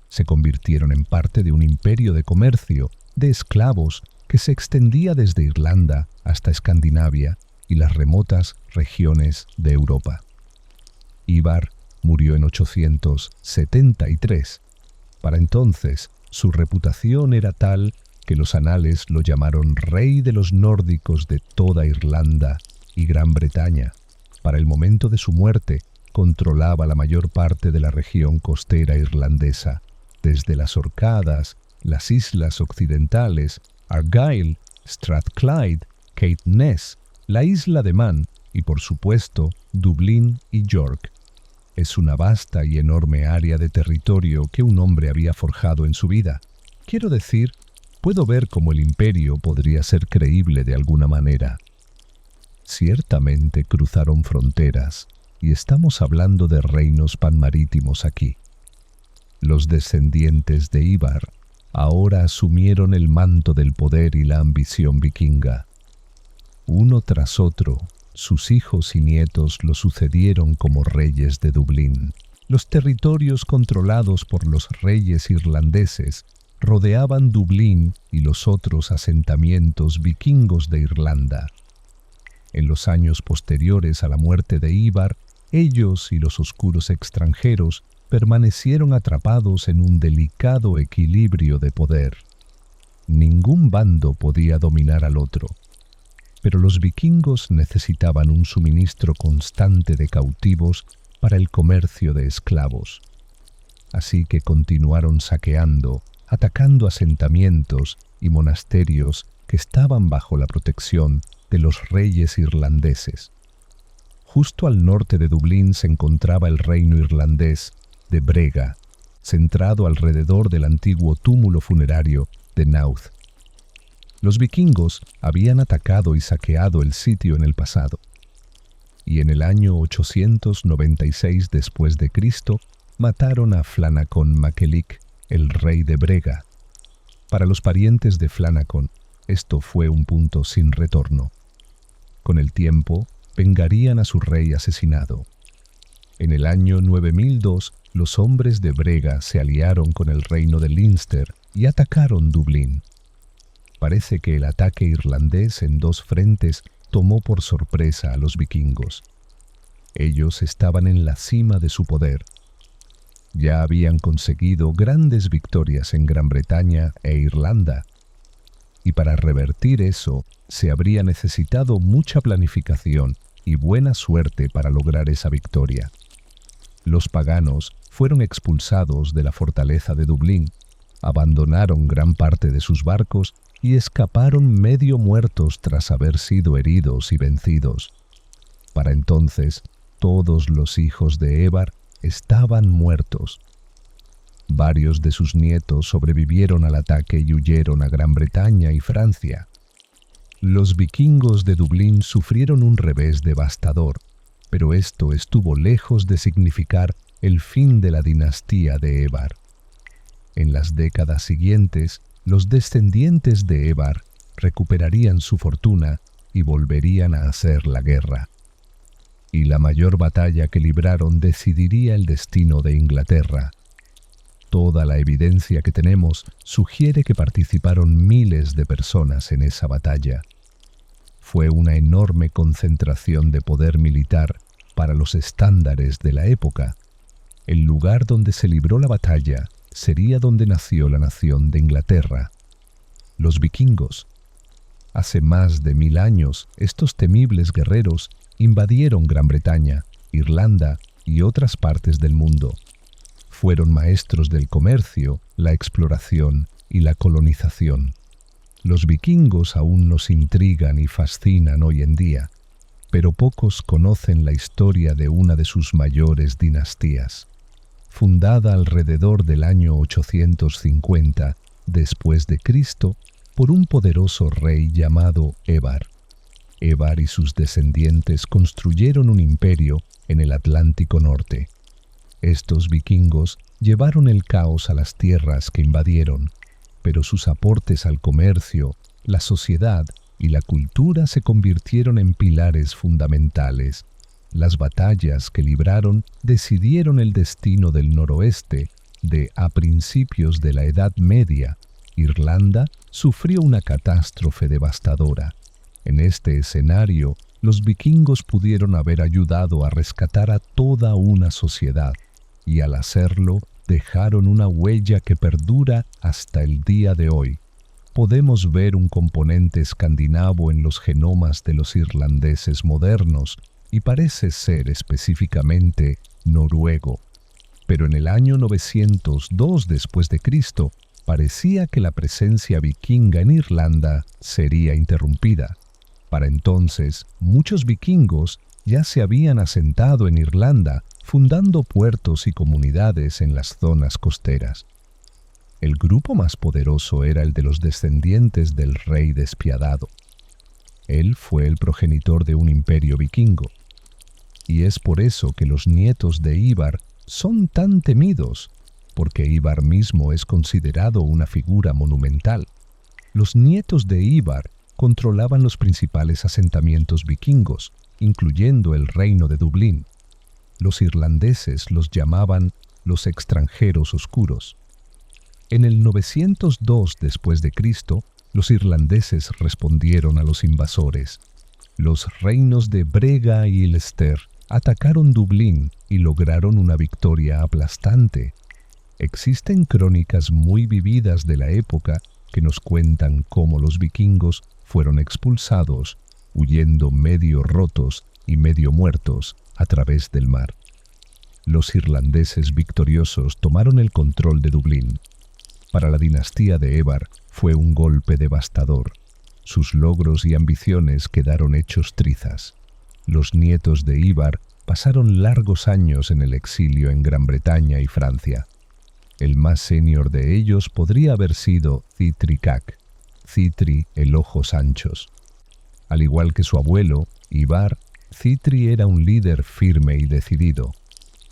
Se convirtieron en parte de un imperio de comercio, de esclavos, que se extendía desde Irlanda hasta Escandinavia y las remotas regiones de Europa. Ivar murió en 873. Para entonces, su reputación era tal que los anales lo llamaron rey de los nórdicos de toda Irlanda y Gran Bretaña. Para el momento de su muerte, controlaba la mayor parte de la región costera irlandesa, desde las Orcadas, las islas occidentales, Argyll, Strathclyde, Caithness, la isla de Man y, por supuesto, Dublín y York. Es una vasta y enorme área de territorio que un hombre había forjado en su vida. Quiero decir, puedo ver cómo el imperio podría ser creíble de alguna manera. Ciertamente cruzaron fronteras, y estamos hablando de reinos panmarítimos aquí. Los descendientes de Ivar ahora asumieron el manto del poder y la ambición vikinga. Uno tras otro, sus hijos y nietos lo sucedieron como reyes de Dublín. Los territorios controlados por los reyes irlandeses rodeaban Dublín y los otros asentamientos vikingos de Irlanda. En los años posteriores a la muerte de Ivar, ellos y los oscuros extranjeros permanecieron atrapados en un delicado equilibrio de poder. Ningún bando podía dominar al otro, pero los vikingos necesitaban un suministro constante de cautivos para el comercio de esclavos. Así que continuaron saqueando, atacando asentamientos y monasterios que estaban bajo la protección de los reyes irlandeses. Justo al norte de Dublín se encontraba el reino irlandés de Brega, centrado alrededor del antiguo túmulo funerario de Naud. Los vikingos habían atacado y saqueado el sitio en el pasado, y en el año 896 después de Cristo mataron a Flanacon Mackelic, el rey de Brega. Para los parientes de Flanacon, esto fue un punto sin retorno. Con el tiempo, vengarían a su rey asesinado. En el año 9002, los hombres de Brega se aliaron con el reino de Leinster y atacaron Dublín. Parece que el ataque irlandés en dos frentes tomó por sorpresa a los vikingos. Ellos estaban en la cima de su poder. Ya habían conseguido grandes victorias en Gran Bretaña e Irlanda, y para revertir eso se habría necesitado mucha planificación y buena suerte para lograr esa victoria. Los paganos fueron expulsados de la fortaleza de Dublín, abandonaron gran parte de sus barcos y escaparon medio muertos tras haber sido heridos y vencidos. Para entonces, todos los hijos de Evar estaban muertos. Varios de sus nietos sobrevivieron al ataque y huyeron a Gran Bretaña y Francia. Los vikingos de Dublín sufrieron un revés devastador, pero esto estuvo lejos de significar el fin de la dinastía de Evar. En las décadas siguientes, los descendientes de Evar recuperarían su fortuna y volverían a hacer la guerra. Y la mayor batalla que libraron decidiría el destino de Inglaterra. Toda la evidencia que tenemos sugiere que participaron miles de personas en esa batalla. Fue una enorme concentración de poder militar para los estándares de la época. El lugar donde se libró la batalla sería donde nació la nación de Inglaterra, los vikingos. Hace más de 1000 años, estos temibles guerreros invadieron Gran Bretaña, Irlanda y otras partes del mundo. Fueron maestros del comercio, la exploración y la colonización. Los vikingos aún nos intrigan y fascinan hoy en día, pero pocos conocen la historia de una de sus mayores dinastías. Fundada alrededor del año 850 después de Cristo por un poderoso rey llamado Evar. Evar y sus descendientes construyeron un imperio en el Atlántico Norte. Estos vikingos llevaron el caos a las tierras que invadieron, pero sus aportes al comercio, la sociedad y la cultura se convirtieron en pilares fundamentales. Las batallas que libraron decidieron el destino del noroeste a principios de la Edad Media. Irlanda sufrió una catástrofe devastadora. En este escenario, los vikingos pudieron haber ayudado a rescatar a toda una sociedad, y al hacerlo dejaron una huella que perdura hasta el día de hoy. Podemos ver un componente escandinavo en los genomas de los irlandeses modernos, y parece ser específicamente noruego. Pero en el año 902 después de Cristo, parecía que la presencia vikinga en Irlanda sería interrumpida. Para entonces, muchos vikingos ya se habían asentado en Irlanda, fundando puertos y comunidades en las zonas costeras. El grupo más poderoso era el de los descendientes del rey despiadado. Él fue el progenitor de un imperio vikingo. Y es por eso que los nietos de Ivar son tan temidos, porque Ivar mismo es considerado una figura monumental. Los nietos de Ivar controlaban los principales asentamientos vikingos, incluyendo el reino de Dublín. Los irlandeses los llamaban los extranjeros oscuros. En el 902 después de Cristo, los irlandeses respondieron a los invasores. Los reinos de Brega y Ulster atacaron Dublín y lograron una victoria aplastante. Existen crónicas muy vividas de la época que nos cuentan cómo los vikingos fueron expulsados, huyendo medio rotos y medio muertos a través del mar. Los irlandeses victoriosos tomaron el control de Dublín. Para la dinastía de Evar fue un golpe devastador. Sus logros y ambiciones quedaron hechos trizas. Los nietos de Ivar pasaron largos años en el exilio en Gran Bretaña y Francia. El más senior de ellos podría haber sido Cítri Cac, Cítri el Ojos Anchos. Al igual que su abuelo, Ivar, Cítri era un líder firme y decidido.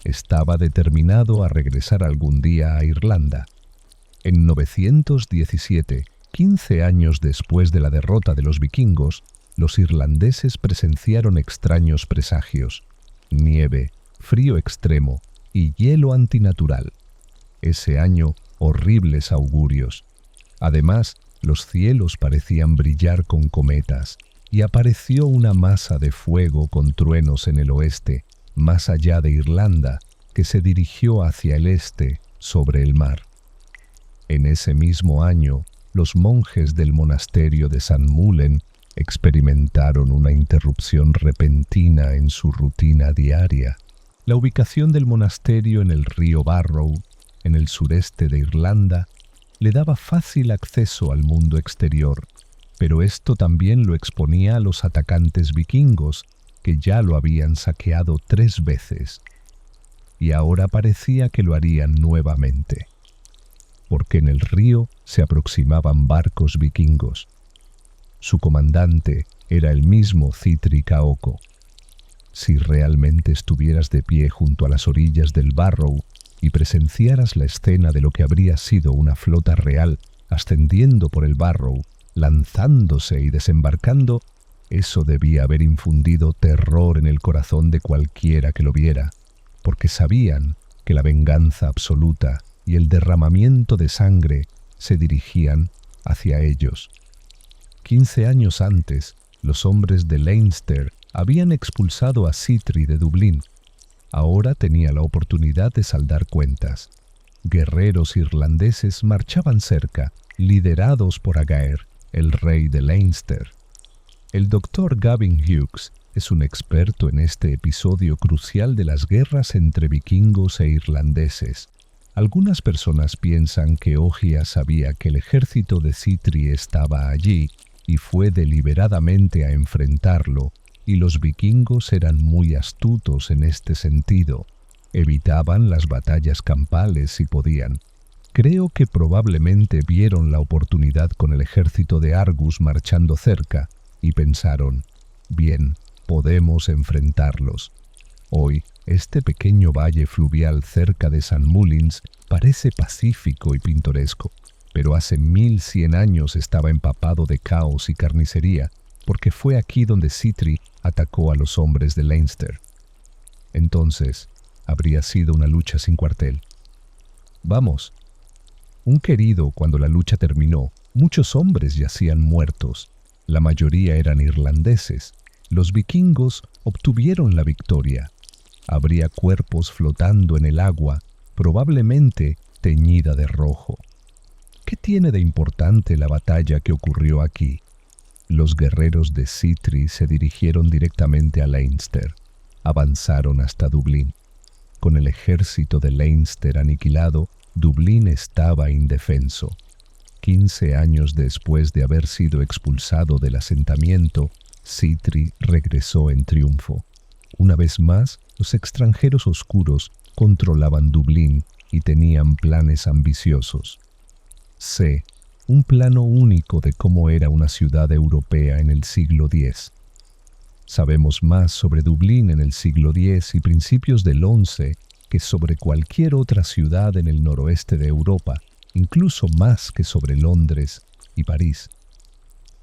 Estaba determinado a regresar algún día a Irlanda. En 917, 15 años después de la derrota de los vikingos, los irlandeses presenciaron extraños presagios: nieve, frío extremo y hielo antinatural. Ese año, horribles augurios. Además, los cielos parecían brillar con cometas, y apareció una masa de fuego con truenos en el oeste, más allá de Irlanda, que se dirigió hacia el este, sobre el mar. En ese mismo año, los monjes del monasterio de St. Mullen experimentaron una interrupción repentina en su rutina diaria. La ubicación del monasterio en el río Barrow, en el sureste de Irlanda, le daba fácil acceso al mundo exterior, pero esto también lo exponía a los atacantes vikingos, que ya lo habían saqueado 3 veces. Y ahora parecía que lo harían nuevamente, porque en el río se aproximaban barcos vikingos. Su comandante era el mismo Cítri Caoco. Si realmente estuvieras de pie junto a las orillas del Barrow y presenciaras la escena de lo que habría sido una flota real ascendiendo por el Barrow, lanzándose y desembarcando, eso debía haber infundido terror en el corazón de cualquiera que lo viera, porque sabían que la venganza absoluta y el derramamiento de sangre se dirigían hacia ellos. 15 años antes, los hombres de Leinster habían expulsado a Cítri de Dublín. Ahora tenía la oportunidad de saldar cuentas. Guerreros irlandeses marchaban cerca, liderados por Agaer, el rey de Leinster. El doctor Gavin Hughes es un experto en este episodio crucial de las guerras entre vikingos e irlandeses. Algunas personas piensan que Ogia sabía que el ejército de Cítri estaba allí y fue deliberadamente a enfrentarlo, y los vikingos eran muy astutos en este sentido. Evitaban las batallas campales si podían. Creo que probablemente vieron la oportunidad con el ejército de Argus marchando cerca y pensaron: bien, podemos enfrentarlos. Hoy, este pequeño valle fluvial cerca de St. Mullins parece pacífico y pintoresco, pero hace 1100 años estaba empapado de caos y carnicería, porque fue aquí donde Cítri atacó a los hombres de Leinster. Entonces, habría sido una lucha sin cuartel. Vamos. Un querido, cuando la lucha terminó, muchos hombres yacían muertos. La mayoría eran irlandeses. Los vikingos obtuvieron la victoria. Habría cuerpos flotando en el agua, probablemente teñida de rojo. ¿Qué tiene de importante la batalla que ocurrió aquí? Los guerreros de Cítri se dirigieron directamente a Leinster. Avanzaron hasta Dublín. Con el ejército de Leinster aniquilado, Dublín estaba indefenso. 15 años después de haber sido expulsado del asentamiento, Cítri regresó en triunfo. Una vez más, los extranjeros oscuros controlaban Dublín y tenían planes ambiciosos. Sé, un plano único de cómo era una ciudad europea en el siglo X. Sabemos más sobre Dublín en el siglo X y principios del XI que sobre cualquier otra ciudad en el noroeste de Europa, incluso más que sobre Londres y París.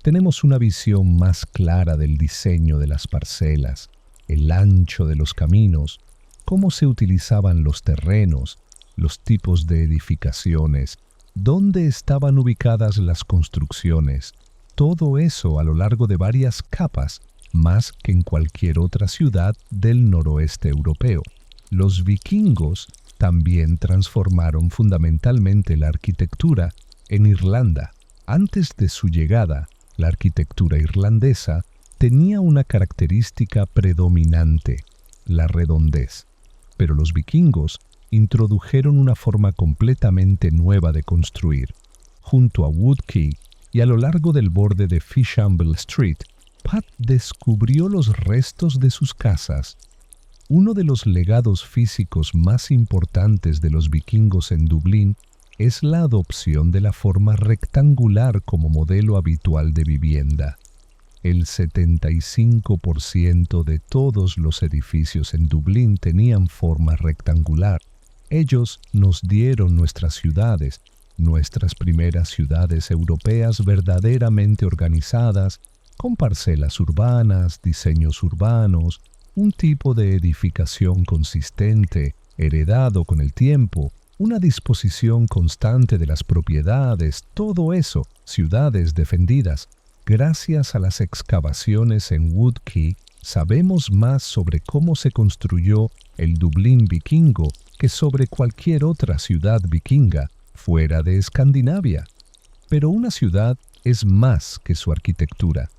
Tenemos una visión más clara del diseño de las parcelas, el ancho de los caminos, cómo se utilizaban los terrenos, los tipos de edificaciones, dónde estaban ubicadas las construcciones, todo eso a lo largo de varias capas, más que en cualquier otra ciudad del noroeste europeo. Los vikingos también transformaron fundamentalmente la arquitectura en Irlanda. Antes de su llegada, la arquitectura irlandesa tenía una característica predominante, la redondez. Pero los vikingos introdujeron una forma completamente nueva de construir. Junto a Wood Quay y a lo largo del borde de Fishamble Street, Pat descubrió los restos de sus casas. Uno de los legados físicos más importantes de los vikingos en Dublín es la adopción de la forma rectangular como modelo habitual de vivienda. El 75% de todos los edificios en Dublín tenían forma rectangular. Ellos nos dieron nuestras ciudades, nuestras primeras ciudades europeas verdaderamente organizadas, con parcelas urbanas, diseños urbanos, un tipo de edificación consistente, heredado con el tiempo, una disposición constante de las propiedades, todo eso, ciudades defendidas. Gracias a las excavaciones en Wood Quay, sabemos más sobre cómo se construyó el Dublín vikingo que sobre cualquier otra ciudad vikinga fuera de Escandinavia. Pero una ciudad es más que su arquitectura.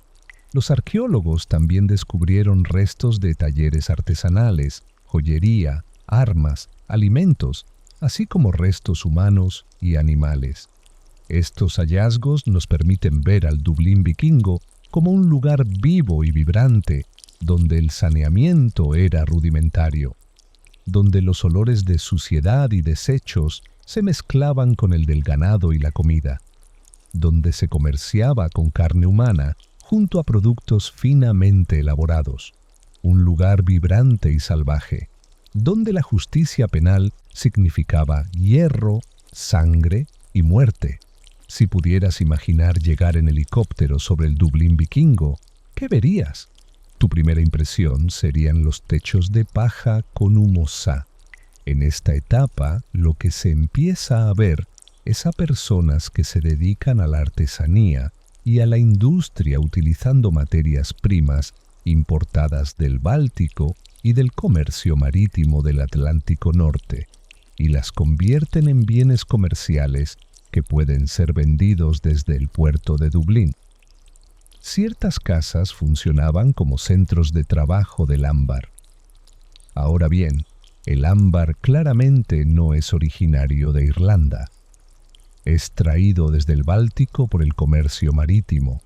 Los arqueólogos también descubrieron restos de talleres artesanales, joyería, armas, alimentos, así como restos humanos y animales. Estos hallazgos nos permiten ver al Dublín vikingo como un lugar vivo y vibrante, donde el saneamiento era rudimentario, donde los olores de suciedad y desechos se mezclaban con el del ganado y la comida, donde se comerciaba con carne humana junto a productos finamente elaborados, un lugar vibrante y salvaje, donde la justicia penal significaba hierro, sangre y muerte. Si pudieras imaginar llegar en helicóptero sobre el Dublín vikingo, ¿qué verías? Tu primera impresión serían los techos de paja con humosa. En esta etapa, lo que se empieza a ver es a personas que se dedican a la artesanía y a la industria utilizando materias primas importadas del Báltico y del comercio marítimo del Atlántico Norte, y las convierten en bienes comerciales que pueden ser vendidos desde el puerto de Dublín. Ciertas casas funcionaban como centros de trabajo del ámbar. Ahora bien, el ámbar claramente no es originario de Irlanda. Es traído desde el Báltico por el comercio marítimo.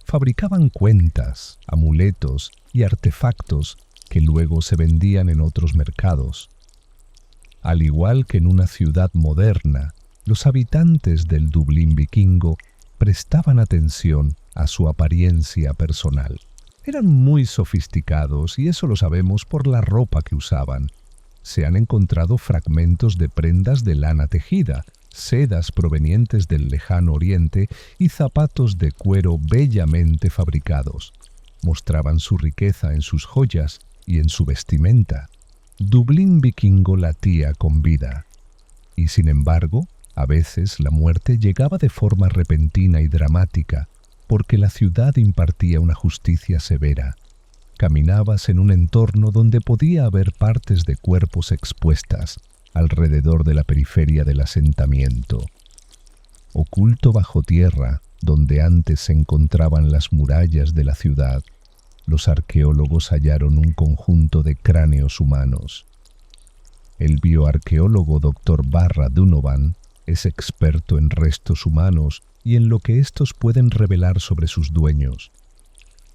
Fabricaban cuentas, amuletos y artefactos que luego se vendían en otros mercados. Al igual que en una ciudad moderna, los habitantes del Dublín vikingo prestaban atención a su apariencia personal. Eran muy sofisticados y eso lo sabemos por la ropa que usaban. Se han encontrado fragmentos de prendas de lana tejida, sedas provenientes del lejano oriente y zapatos de cuero bellamente fabricados. Mostraban su riqueza en sus joyas y en su vestimenta. Dublín vikingo latía con vida. Y sin embargo, a veces la muerte llegaba de forma repentina y dramática, porque la ciudad impartía una justicia severa. Caminabas en un entorno donde podía haber partes de cuerpos expuestas alrededor de la periferia del asentamiento. Oculto bajo tierra, donde antes se encontraban las murallas de la ciudad, los arqueólogos hallaron un conjunto de cráneos humanos. El bioarqueólogo Dr. Barra Donovan es experto en restos humanos y en lo que estos pueden revelar sobre sus dueños.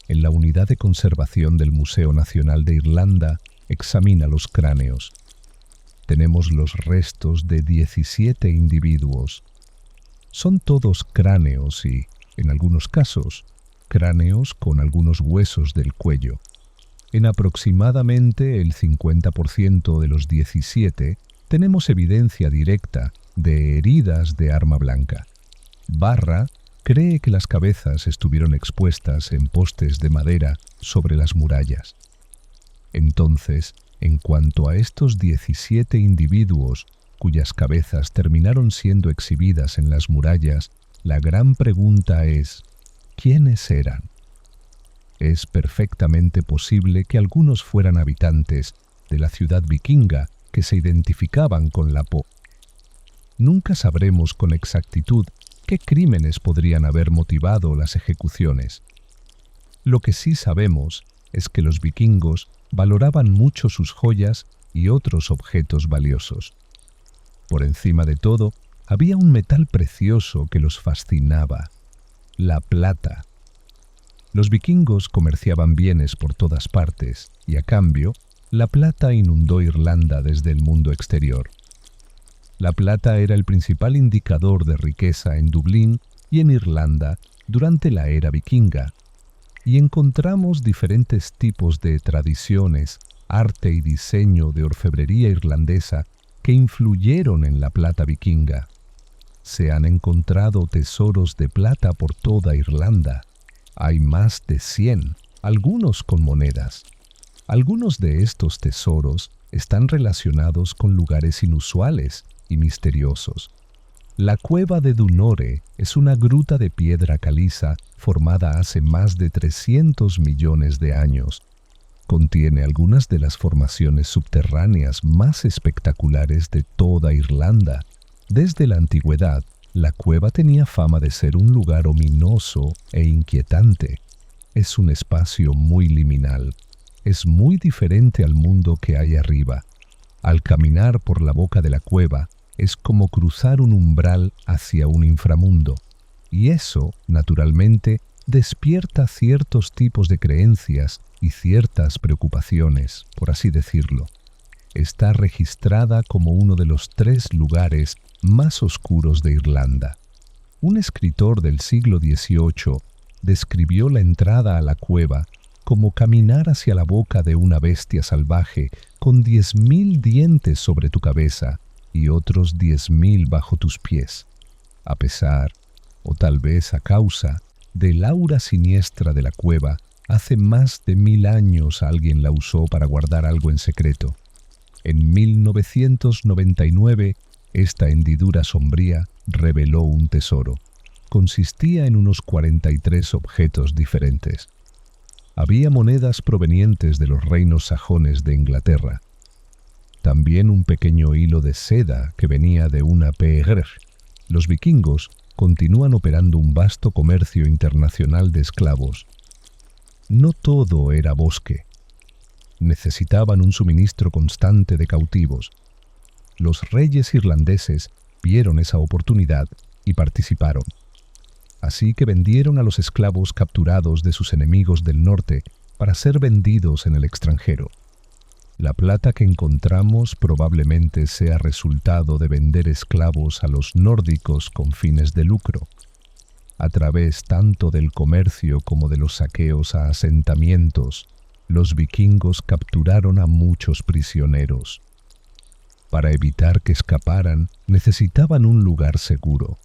En la unidad de conservación del Museo Nacional de Irlanda examina los cráneos. Tenemos los restos de 17 individuos. Son todos cráneos y, en algunos casos, cráneos con algunos huesos del cuello. En aproximadamente el 50% de los 17 tenemos evidencia directa de heridas de arma blanca. Barra cree que las cabezas estuvieron expuestas en postes de madera sobre las murallas. Entonces, en cuanto a estos 17 individuos cuyas cabezas terminaron siendo exhibidas en las murallas, la gran pregunta es, ¿quiénes eran? Es perfectamente posible que algunos fueran habitantes de la ciudad vikinga que se identificaban con la Po. Nunca sabremos con exactitud qué crímenes podrían haber motivado las ejecuciones. Lo que sí sabemos es que los vikingos valoraban mucho sus joyas y otros objetos valiosos. Por encima de todo, había un metal precioso que los fascinaba: la plata. Los vikingos comerciaban bienes por todas partes y, a cambio, la plata inundó Irlanda desde el mundo exterior. La plata era el principal indicador de riqueza en Dublín y en Irlanda durante la era vikinga, y encontramos diferentes tipos de tradiciones, arte y diseño de orfebrería irlandesa que influyeron en la plata vikinga. Se han encontrado tesoros de plata por toda Irlanda. Hay más de 100, algunos con monedas. Algunos de estos tesoros están relacionados con lugares inusuales y misteriosos. La cueva de Dunore es una gruta de piedra caliza formada hace más de 300 millones de años. Contiene algunas de las formaciones subterráneas más espectaculares de toda Irlanda. Desde la antigüedad, la cueva tenía fama de ser un lugar ominoso e inquietante. Es un espacio muy liminal. Es muy diferente al mundo que hay arriba. Al caminar por la boca de la cueva, es como cruzar un umbral hacia un inframundo. Y eso, naturalmente, despierta ciertos tipos de creencias y ciertas preocupaciones, por así decirlo. Está registrada como uno de los 3 lugares más oscuros de Irlanda. Un escritor del siglo XVIII describió la entrada a la cueva como caminar hacia la boca de una bestia salvaje con 10.000 dientes sobre tu cabeza y otros 10.000 bajo tus pies. A pesar, o tal vez a causa, del aura siniestra de la cueva, hace más de 1000 años alguien la usó para guardar algo en secreto. En 1999, esta hendidura sombría reveló un tesoro. Consistía en unos 43 objetos diferentes. Había monedas provenientes de los reinos sajones de Inglaterra. También un pequeño hilo de seda que venía de una PEGR. Los vikingos continúan operando un vasto comercio internacional de esclavos. No todo era bosque. Necesitaban un suministro constante de cautivos. Los reyes irlandeses vieron esa oportunidad y participaron. Así que vendieron a los esclavos capturados de sus enemigos del norte para ser vendidos en el extranjero. La plata que encontramos probablemente sea resultado de vender esclavos a los nórdicos con fines de lucro. A través tanto del comercio como de los saqueos a asentamientos, los vikingos capturaron a muchos prisioneros. Para evitar que escaparan, necesitaban un lugar seguro.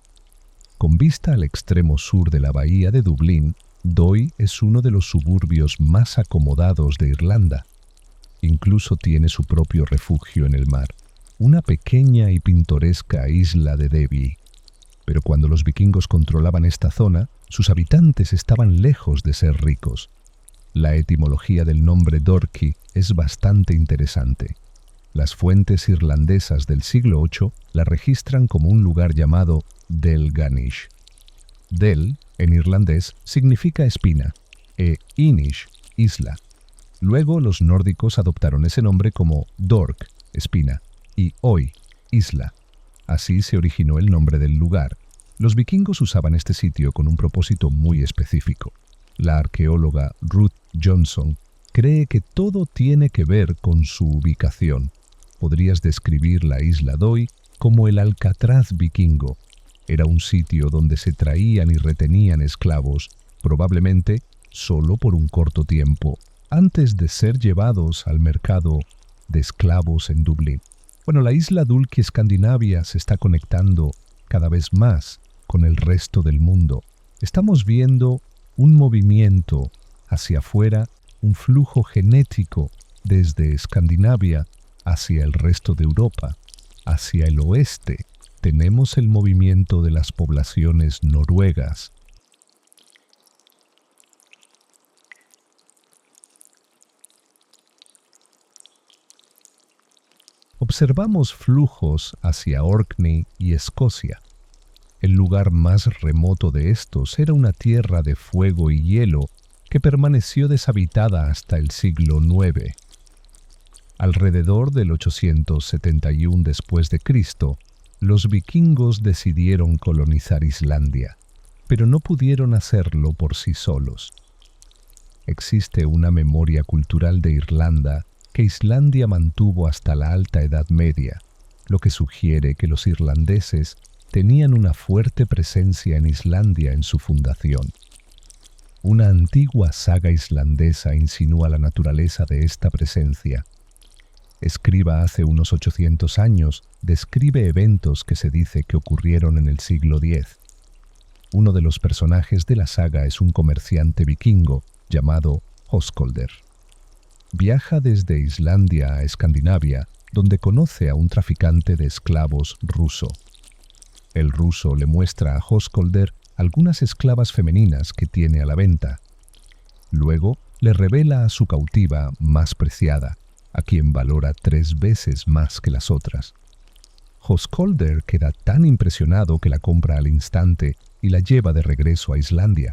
Con vista al extremo sur de la bahía de Dublín, Doi es uno de los suburbios más acomodados de Irlanda. Incluso tiene su propio refugio en el mar, una pequeña y pintoresca isla de Derry. Pero cuando los vikingos controlaban esta zona, sus habitantes estaban lejos de ser ricos. La etimología del nombre Dorky es bastante interesante. Las fuentes irlandesas del siglo VIII la registran como un lugar llamado Delganish. Del, en irlandés, significa espina, e Inish, isla. Luego los nórdicos adoptaron ese nombre como Dork, espina, y Oi, isla. Así se originó el nombre del lugar. Los vikingos usaban este sitio con un propósito muy específico. La arqueóloga Ruth Johnson cree que todo tiene que ver con su ubicación. Podrías describir la isla Doi como el Alcatraz vikingo. Era un sitio donde se traían y retenían esclavos, probablemente solo por un corto tiempo, antes de ser llevados al mercado de esclavos en Dublín. Bueno, la isla Dulce Escandinavia se está conectando cada vez más con el resto del mundo. Estamos viendo un movimiento hacia afuera, un flujo genético desde Escandinavia hacia el resto de Europa, hacia el oeste. Tenemos el movimiento de las poblaciones noruegas. Observamos flujos hacia Orkney y Escocia. El lugar más remoto de estos era una tierra de fuego y hielo que permaneció deshabitada hasta el siglo IX. Alrededor del 871 después de Cristo, los vikingos decidieron colonizar Islandia, pero no pudieron hacerlo por sí solos. Existe una memoria cultural de Irlanda que Islandia mantuvo hasta la Alta Edad Media, lo que sugiere que los irlandeses tenían una fuerte presencia en Islandia en su fundación. Una antigua saga islandesa insinúa la naturaleza de esta presencia. Escriba hace unos 800 años describe eventos que se dice que ocurrieron en el siglo X. Uno de los personajes de la saga es un comerciante vikingo llamado Höskuldur. Viaja desde Islandia a Escandinavia, donde conoce a un traficante de esclavos ruso. El ruso le muestra a Höskuldur algunas esclavas femeninas que tiene a la venta. Luego le revela a su cautiva más preciada, a quien valora 3 veces más que las otras. Höskuldur queda tan impresionado que la compra al instante y la lleva de regreso a Islandia.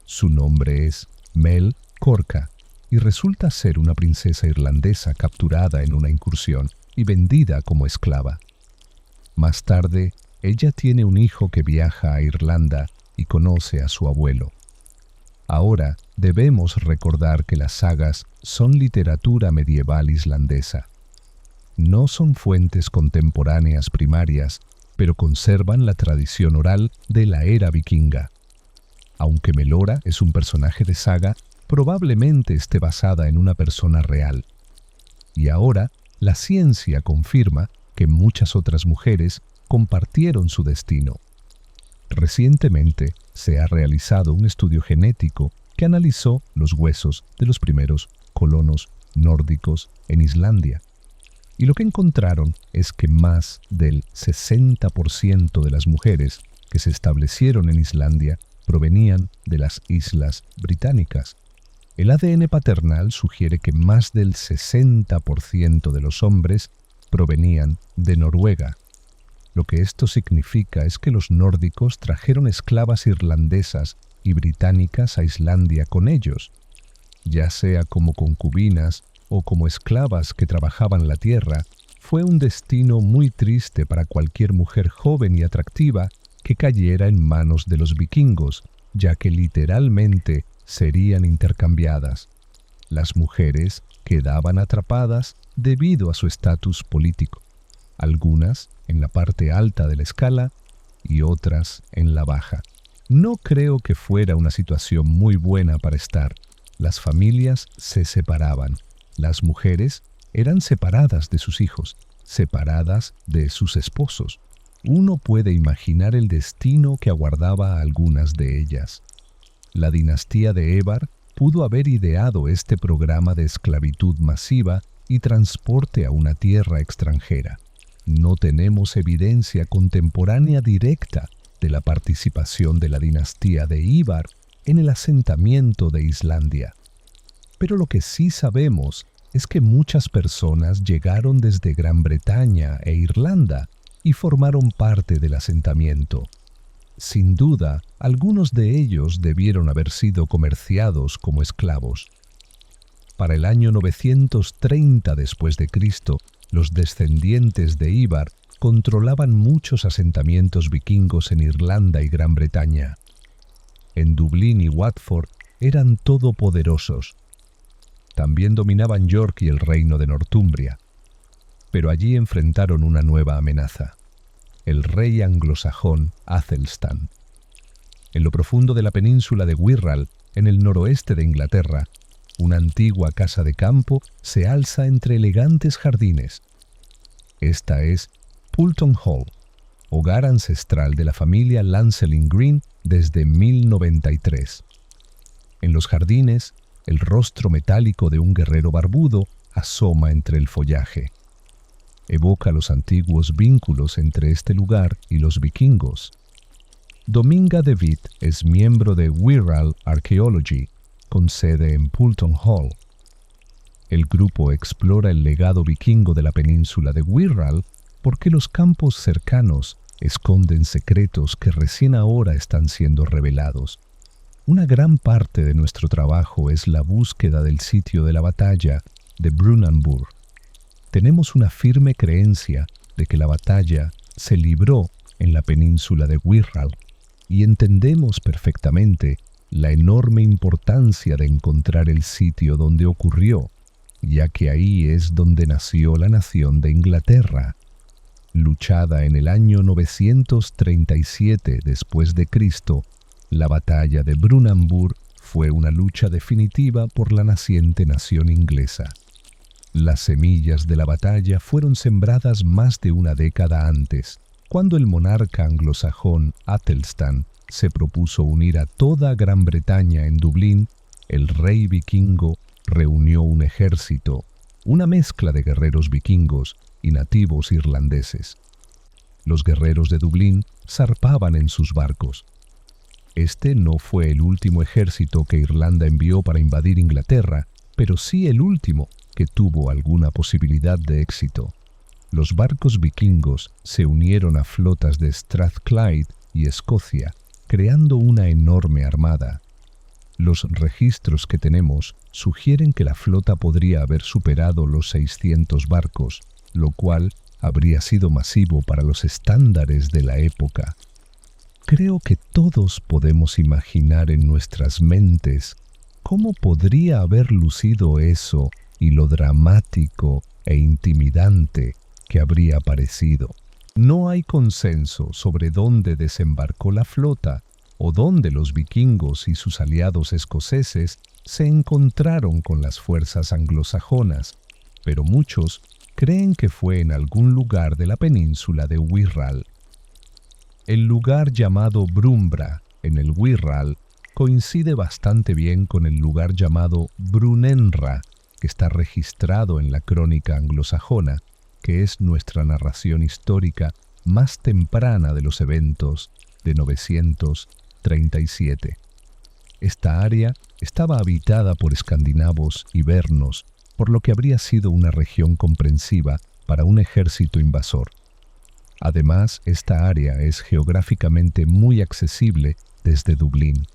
Su nombre es Mel Korka y resulta ser una princesa irlandesa capturada en una incursión y vendida como esclava. Más tarde, ella tiene un hijo que viaja a Irlanda y conoce a su abuelo. Ahora debemos recordar que las sagas son literatura medieval islandesa. No son fuentes contemporáneas primarias, pero conservan la tradición oral de la era vikinga. Aunque Melora es un personaje de saga, probablemente esté basada en una persona real. Y ahora, la ciencia confirma que muchas otras mujeres compartieron su destino. Recientemente se ha realizado un estudio genético que analizó los huesos de los primeros colonos nórdicos en Islandia. Y lo que encontraron es que más del 60% de las mujeres que se establecieron en Islandia provenían de las Islas Británicas. El ADN paternal sugiere que más del 60% de los hombres provenían de Noruega. Lo que esto significa es que los nórdicos trajeron esclavas irlandesas y británicas a Islandia con ellos, ya sea como concubinas o como esclavas que trabajaban la tierra. Fue un destino muy triste para cualquier mujer joven y atractiva que cayera en manos de los vikingos, ya que literalmente serían intercambiadas. Las mujeres quedaban atrapadas debido a su estatus político, algunas en la parte alta de la escala y otras en la baja. No creo que fuera una situación muy buena para estar. Las familias se separaban. Las mujeres eran separadas de sus hijos, separadas de sus esposos. Uno puede imaginar el destino que aguardaba a algunas de ellas. La dinastía de Évar pudo haber ideado este programa de esclavitud masiva y transporte a una tierra extranjera. No tenemos evidencia contemporánea directa de la participación de la dinastía de Ívar en el asentamiento de Islandia. Pero lo que sí sabemos es que muchas personas llegaron desde Gran Bretaña e Irlanda y formaron parte del asentamiento. Sin duda, algunos de ellos debieron haber sido comerciados como esclavos. Para el año 930 después de Cristo, los descendientes de Ívar controlaban muchos asentamientos vikingos en Irlanda y Gran Bretaña. En Dublín y Watford eran todopoderosos. También dominaban York y el reino de Northumbria. Pero allí enfrentaron una nueva amenaza: el rey anglosajón Athelstan. En lo profundo de la península de Wirral, en el noroeste de Inglaterra, una antigua casa de campo se alza entre elegantes jardines. Esta es Poulton Hall, hogar ancestral de la familia Lancelin Green desde 1093. En los jardines, el rostro metálico de un guerrero barbudo asoma entre el follaje. Evoca los antiguos vínculos entre este lugar y los vikingos. Dominga de Witt es miembro de Wirral Archaeology, con sede en Poulton Hall. El grupo explora el legado vikingo de la península de Wirral porque los campos cercanos esconden secretos que recién ahora están siendo revelados. Una gran parte de nuestro trabajo es la búsqueda del sitio de la batalla de Brunanburh. Tenemos una firme creencia de que la batalla se libró en la península de Wirral y entendemos perfectamente la enorme importancia de encontrar el sitio donde ocurrió, ya que ahí es donde nació la nación de Inglaterra. Luchada en el año 937 después de Cristo, la batalla de Brunanburh fue una lucha definitiva por la naciente nación inglesa. Las semillas de la batalla fueron sembradas más de una década antes, cuando el monarca anglosajón Athelstan se propuso unir a toda Gran Bretaña en Dublín. El rey vikingo reunió un ejército, una mezcla de guerreros vikingos y nativos irlandeses. Los guerreros de Dublín zarpaban en sus barcos. Este no fue el último ejército que Irlanda envió para invadir Inglaterra, pero sí el último que tuvo alguna posibilidad de éxito. Los barcos vikingos se unieron a flotas de Strathclyde y Escocia, creando una enorme armada. Los registros que tenemos sugieren que la flota podría haber superado los 600 barcos, lo cual habría sido masivo para los estándares de la época. Creo que todos podemos imaginar en nuestras mentes cómo podría haber lucido eso y lo dramático e intimidante que habría parecido. No hay consenso sobre dónde desembarcó la flota o dónde los vikingos y sus aliados escoceses se encontraron con las fuerzas anglosajonas, pero muchos creen que fue en algún lugar de la península de Wirral. El lugar llamado Brumbra, en el Wirral, coincide bastante bien con el lugar llamado Brunenra, que está registrado en la crónica anglosajona, que es nuestra narración histórica más temprana de los eventos de 937. Esta área estaba habitada por escandinavos ibernos, por lo que habría sido una región comprensiva para un ejército invasor. Además, esta área es geográficamente muy accesible desde Dublín.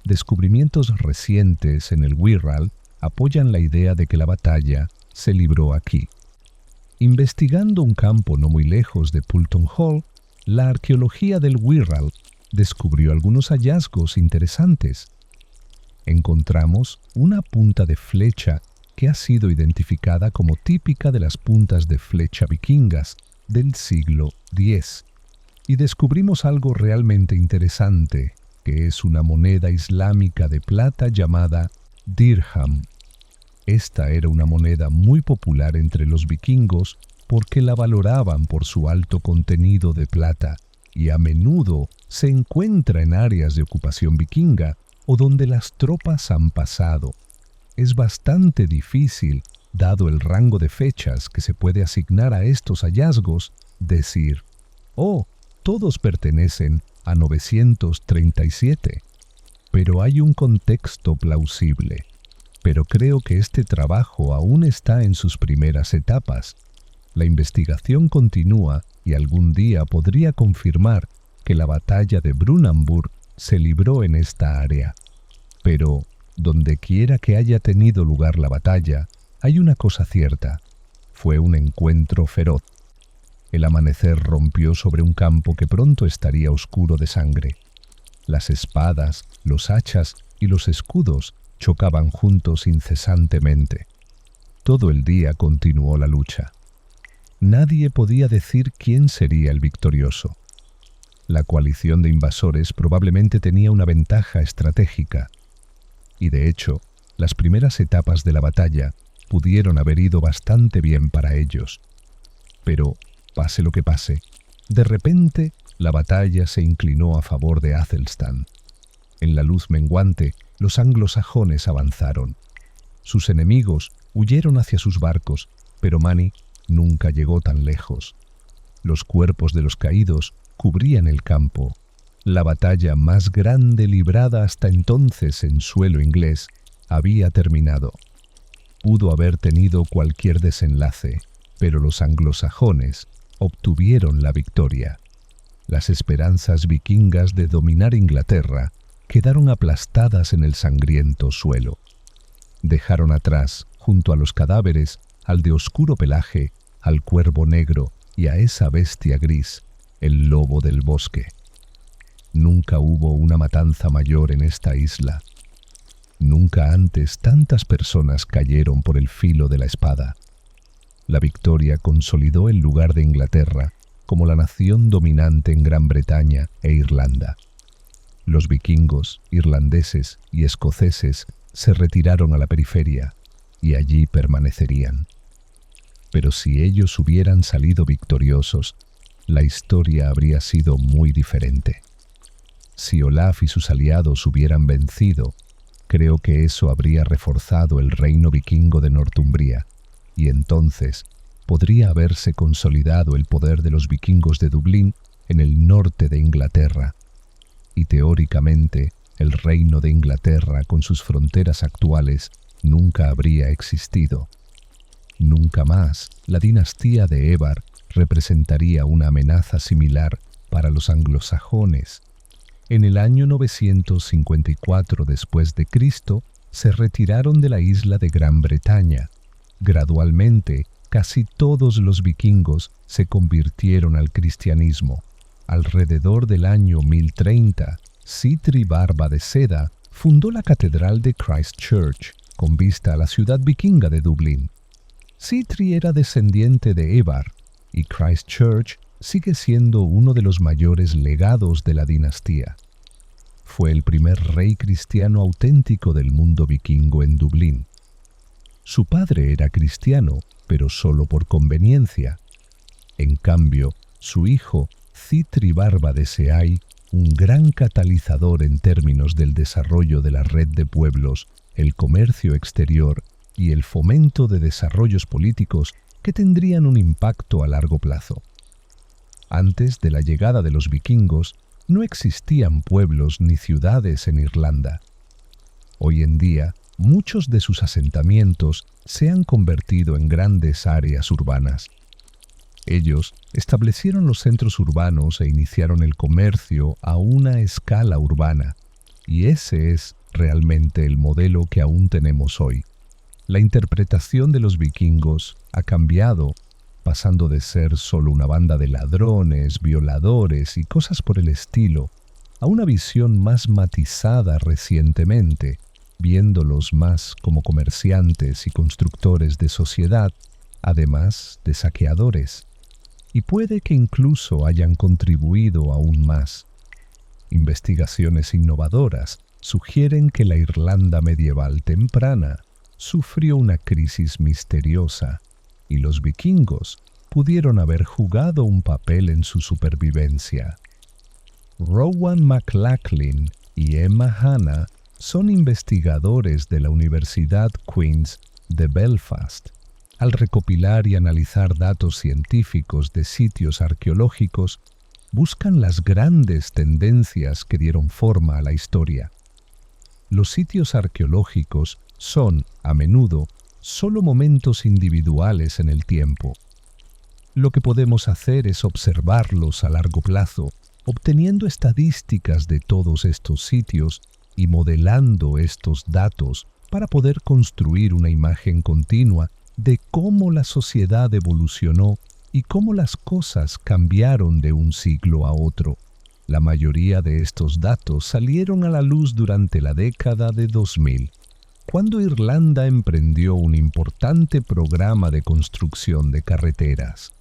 Descubrimientos recientes en el Wirral apoyan la idea de que la batalla se libró aquí. Investigando un campo no muy lejos de Poulton Hall, la arqueología del Wirral descubrió algunos hallazgos interesantes. Encontramos una punta de flecha que ha sido identificada como típica de las puntas de flecha vikingas del siglo X. Y descubrimos algo realmente interesante, que es una moneda islámica de plata llamada dirham. Esta era una moneda muy popular entre los vikingos porque la valoraban por su alto contenido de plata y a menudo se encuentra en áreas de ocupación vikinga o donde las tropas han pasado. Es bastante difícil, dado el rango de fechas que se puede asignar a estos hallazgos, decir, «Oh, todos pertenecen a 937». Pero hay un contexto plausible. Pero creo que este trabajo aún está en sus primeras etapas. La investigación continúa y algún día podría confirmar que la batalla de Brunanburh se libró en esta área. Pero, donde quiera que haya tenido lugar la batalla, hay una cosa cierta. Fue un encuentro feroz. El amanecer rompió sobre un campo que pronto estaría oscuro de sangre. Las espadas, los hachas y los escudos chocaban juntos incesantemente. Todo el día continuó la lucha. Nadie podía decir quién sería el victorioso. La coalición de invasores probablemente tenía una ventaja estratégica. Y de hecho, Las primeras etapas de la batalla pudieron haber ido bastante bien para ellos. Pero, pase lo que pase, de repente la batalla se inclinó a favor de Athelstan. En la luz menguante, los anglosajones avanzaron. Sus enemigos huyeron hacia sus barcos, pero Mani nunca llegó tan lejos. Los cuerpos de los caídos cubrían el campo. La batalla más grande librada hasta entonces en suelo inglés había terminado. Pudo haber tenido cualquier desenlace, pero los anglosajones obtuvieron la victoria. Las esperanzas vikingas de dominar Inglaterra quedaron aplastadas en el sangriento suelo. Dejaron atrás, junto a los cadáveres, al de oscuro pelaje, al cuervo negro y a esa bestia gris, el lobo del bosque. Nunca hubo una matanza mayor en esta isla. Nunca antes tantas personas cayeron por el filo de la espada. La victoria consolidó el lugar de Inglaterra como la nación dominante en Gran Bretaña e Irlanda. Los vikingos, irlandeses y escoceses se retiraron a la periferia y allí permanecerían. Pero si ellos hubieran salido victoriosos, la historia habría sido muy diferente. Si Olaf y sus aliados hubieran vencido, creo que eso habría reforzado el reino vikingo de Northumbria, y entonces podría haberse consolidado el poder de los vikingos de Dublín en el norte de Inglaterra, y teóricamente el reino de Inglaterra con sus fronteras actuales nunca habría existido. Nunca más la dinastía de Evar representaría una amenaza similar para los anglosajones. En el año 954 después de Cristo, se retiraron de la isla de Gran Bretaña. Gradualmente, casi todos los vikingos se convirtieron al cristianismo. Alrededor del año 1030, Sitri Barba de Seda fundó la catedral de Christ Church, con vista a la ciudad vikinga de Dublín. Sitri era descendiente de Evar, y Christ Church sigue siendo uno de los mayores legados de la dinastía. Fue el primer rey cristiano auténtico del mundo vikingo en Dublín. Su padre era cristiano, pero solo por conveniencia. En cambio, su hijo, Sitri Barba de Seai, un gran catalizador en términos del desarrollo de la red de pueblos, el comercio exterior y el fomento de desarrollos políticos que tendrían un impacto a largo plazo. Antes de la llegada de los vikingos, no existían pueblos ni ciudades en Irlanda. Hoy en día, muchos de sus asentamientos se han convertido en grandes áreas urbanas. Ellos establecieron los centros urbanos e iniciaron el comercio a una escala urbana, y ese es realmente el modelo que aún tenemos hoy. La interpretación de los vikingos ha cambiado, pasando de ser solo una banda de ladrones, violadores y cosas por el estilo, a una visión más matizada recientemente, viéndolos más como comerciantes y constructores de sociedad, además de saqueadores. Y puede que incluso hayan contribuido aún más. Investigaciones innovadoras sugieren que la Irlanda medieval temprana sufrió una crisis misteriosa, y los vikingos pudieron haber jugado un papel en su supervivencia. Rowan McLachlan y Emma Hanna son investigadores de la Universidad Queen's de Belfast. Al recopilar y analizar datos científicos de sitios arqueológicos, buscan las grandes tendencias que dieron forma a la historia. Los sitios arqueológicos son, a menudo, solo momentos individuales en el tiempo. Lo que podemos hacer es observarlos a largo plazo, obteniendo estadísticas de todos estos sitios y modelando estos datos para poder construir una imagen continua de cómo la sociedad evolucionó y cómo las cosas cambiaron de un siglo a otro. La mayoría de estos datos salieron a la luz durante la década de 2000, cuando Irlanda emprendió un importante programa de construcción de carreteras.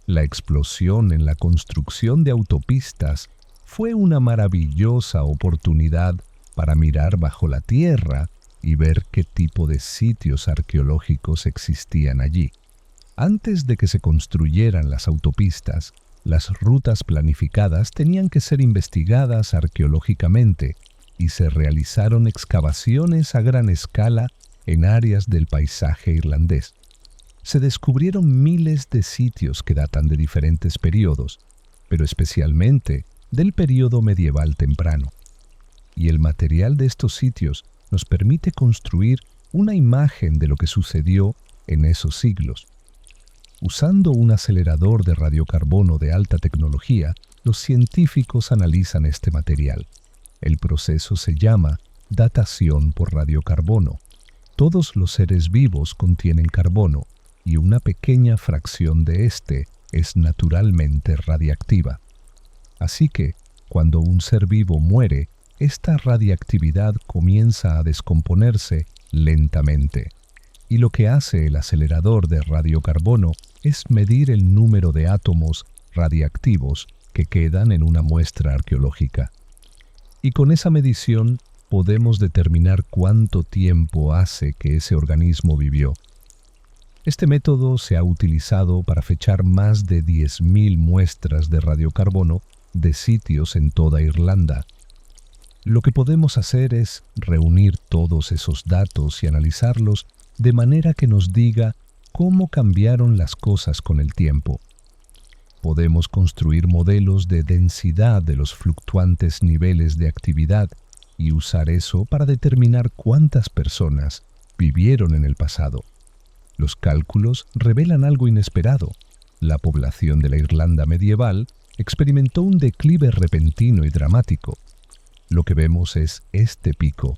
La explosión en la construcción de autopistas fue una maravillosa oportunidad para mirar bajo la tierra y ver qué tipo de sitios arqueológicos existían allí. Antes de que se construyeran las autopistas, las rutas planificadas tenían que ser investigadas arqueológicamente y se realizaron excavaciones a gran escala en áreas del paisaje irlandés. Se descubrieron miles de sitios que datan de diferentes periodos, pero especialmente del período medieval temprano. Y el material de estos sitios nos permite construir una imagen de lo que sucedió en esos siglos. Usando un acelerador de radiocarbono de alta tecnología, los científicos analizan este material. El proceso se llama datación por radiocarbono. Todos los seres vivos contienen carbono y una pequeña fracción de este es naturalmente radiactiva. Así que, cuando un ser vivo muere, esta radiactividad comienza a descomponerse lentamente. Y lo que hace el acelerador de radiocarbono es medir el número de átomos radiactivos que quedan en una muestra arqueológica. Y con esa medición podemos determinar cuánto tiempo hace que ese organismo vivió. Este método se ha utilizado para fechar más de 10.000 muestras de radiocarbono de sitios en toda Irlanda. Lo que podemos hacer es reunir todos esos datos y analizarlos de manera que nos diga cómo cambiaron las cosas con el tiempo. Podemos construir modelos de densidad de los fluctuantes niveles de actividad y usar eso para determinar cuántas personas vivieron en el pasado. Los cálculos revelan algo inesperado. La población de la Irlanda medieval experimentó un declive repentino y dramático. Lo que vemos es este pico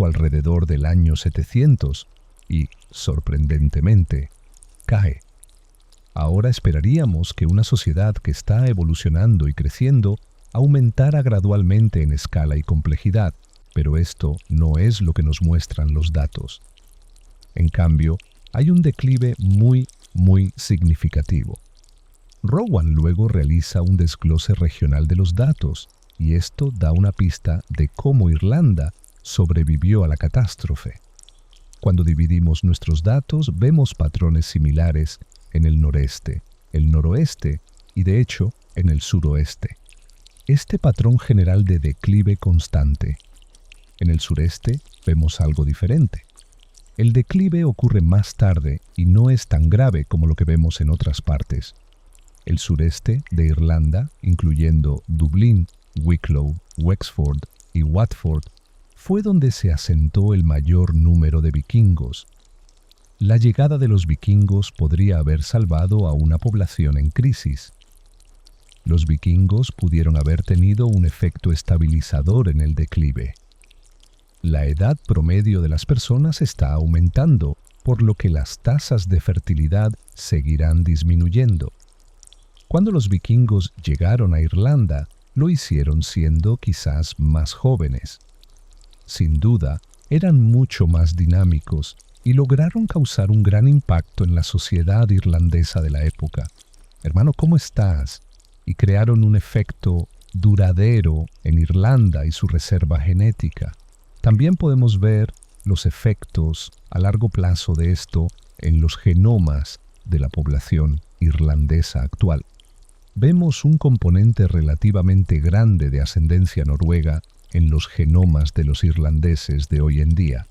alrededor del año 700 y, sorprendentemente, cae. Ahora esperaríamos que una sociedad que está evolucionando y creciendo aumentara gradualmente en escala y complejidad, pero esto no es lo que nos muestran los datos. En cambio, hay un declive muy significativo. Rowan luego realiza un desglose regional de los datos, y esto da una pista de cómo Irlanda sobrevivió a la catástrofe. Cuando dividimos nuestros datos, vemos patrones similares en el noreste, el noroeste y, de hecho, en el suroeste. Este patrón general de declive constante. En el sureste vemos algo diferente. El declive ocurre más tarde y no es tan grave como lo que vemos en otras partes. El sureste de Irlanda, incluyendo Dublín, Wicklow, Wexford y Watford, fue donde se asentó el mayor número de vikingos. La llegada de los vikingos podría haber salvado a una población en crisis. Los vikingos pudieron haber tenido un efecto estabilizador en el declive. La edad promedio de las personas está aumentando, por lo que las tasas de fertilidad seguirán disminuyendo. Cuando los vikingos llegaron a Irlanda, lo hicieron siendo quizás más jóvenes. Sin duda, eran mucho más dinámicos y lograron causar un gran impacto en la sociedad irlandesa de la época. Hermano, ¿cómo estás? Y crearon un efecto duradero en Irlanda y su reserva genética. También podemos ver los efectos a largo plazo de esto en los genomas de la población irlandesa actual. Vemos un componente relativamente grande de ascendencia noruega en los genomas de los irlandeses de hoy en día.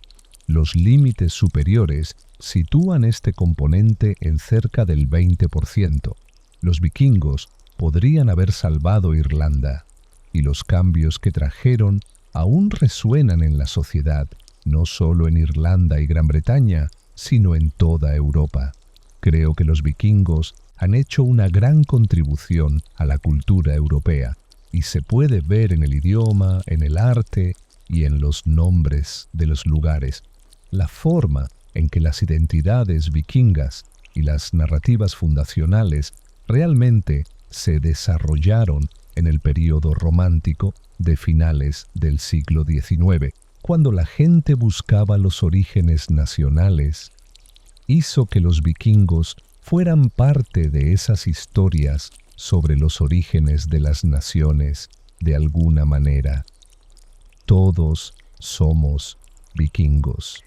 Los límites superiores sitúan este componente en cerca del 20%. Los vikingos podrían haber salvado Irlanda, y los cambios que trajeron aún resuenan en la sociedad, no solo en Irlanda y Gran Bretaña, sino en toda Europa. Creo que los vikingos han hecho una gran contribución a la cultura europea, y se puede ver en el idioma, en el arte y en los nombres de los lugares. La forma en que las identidades vikingas y las narrativas fundacionales realmente se desarrollaron en el período romántico de finales del siglo XIX, cuando la gente buscaba los orígenes nacionales, hizo que los vikingos fueran parte de esas historias sobre los orígenes de las naciones de alguna manera. Todos somos vikingos.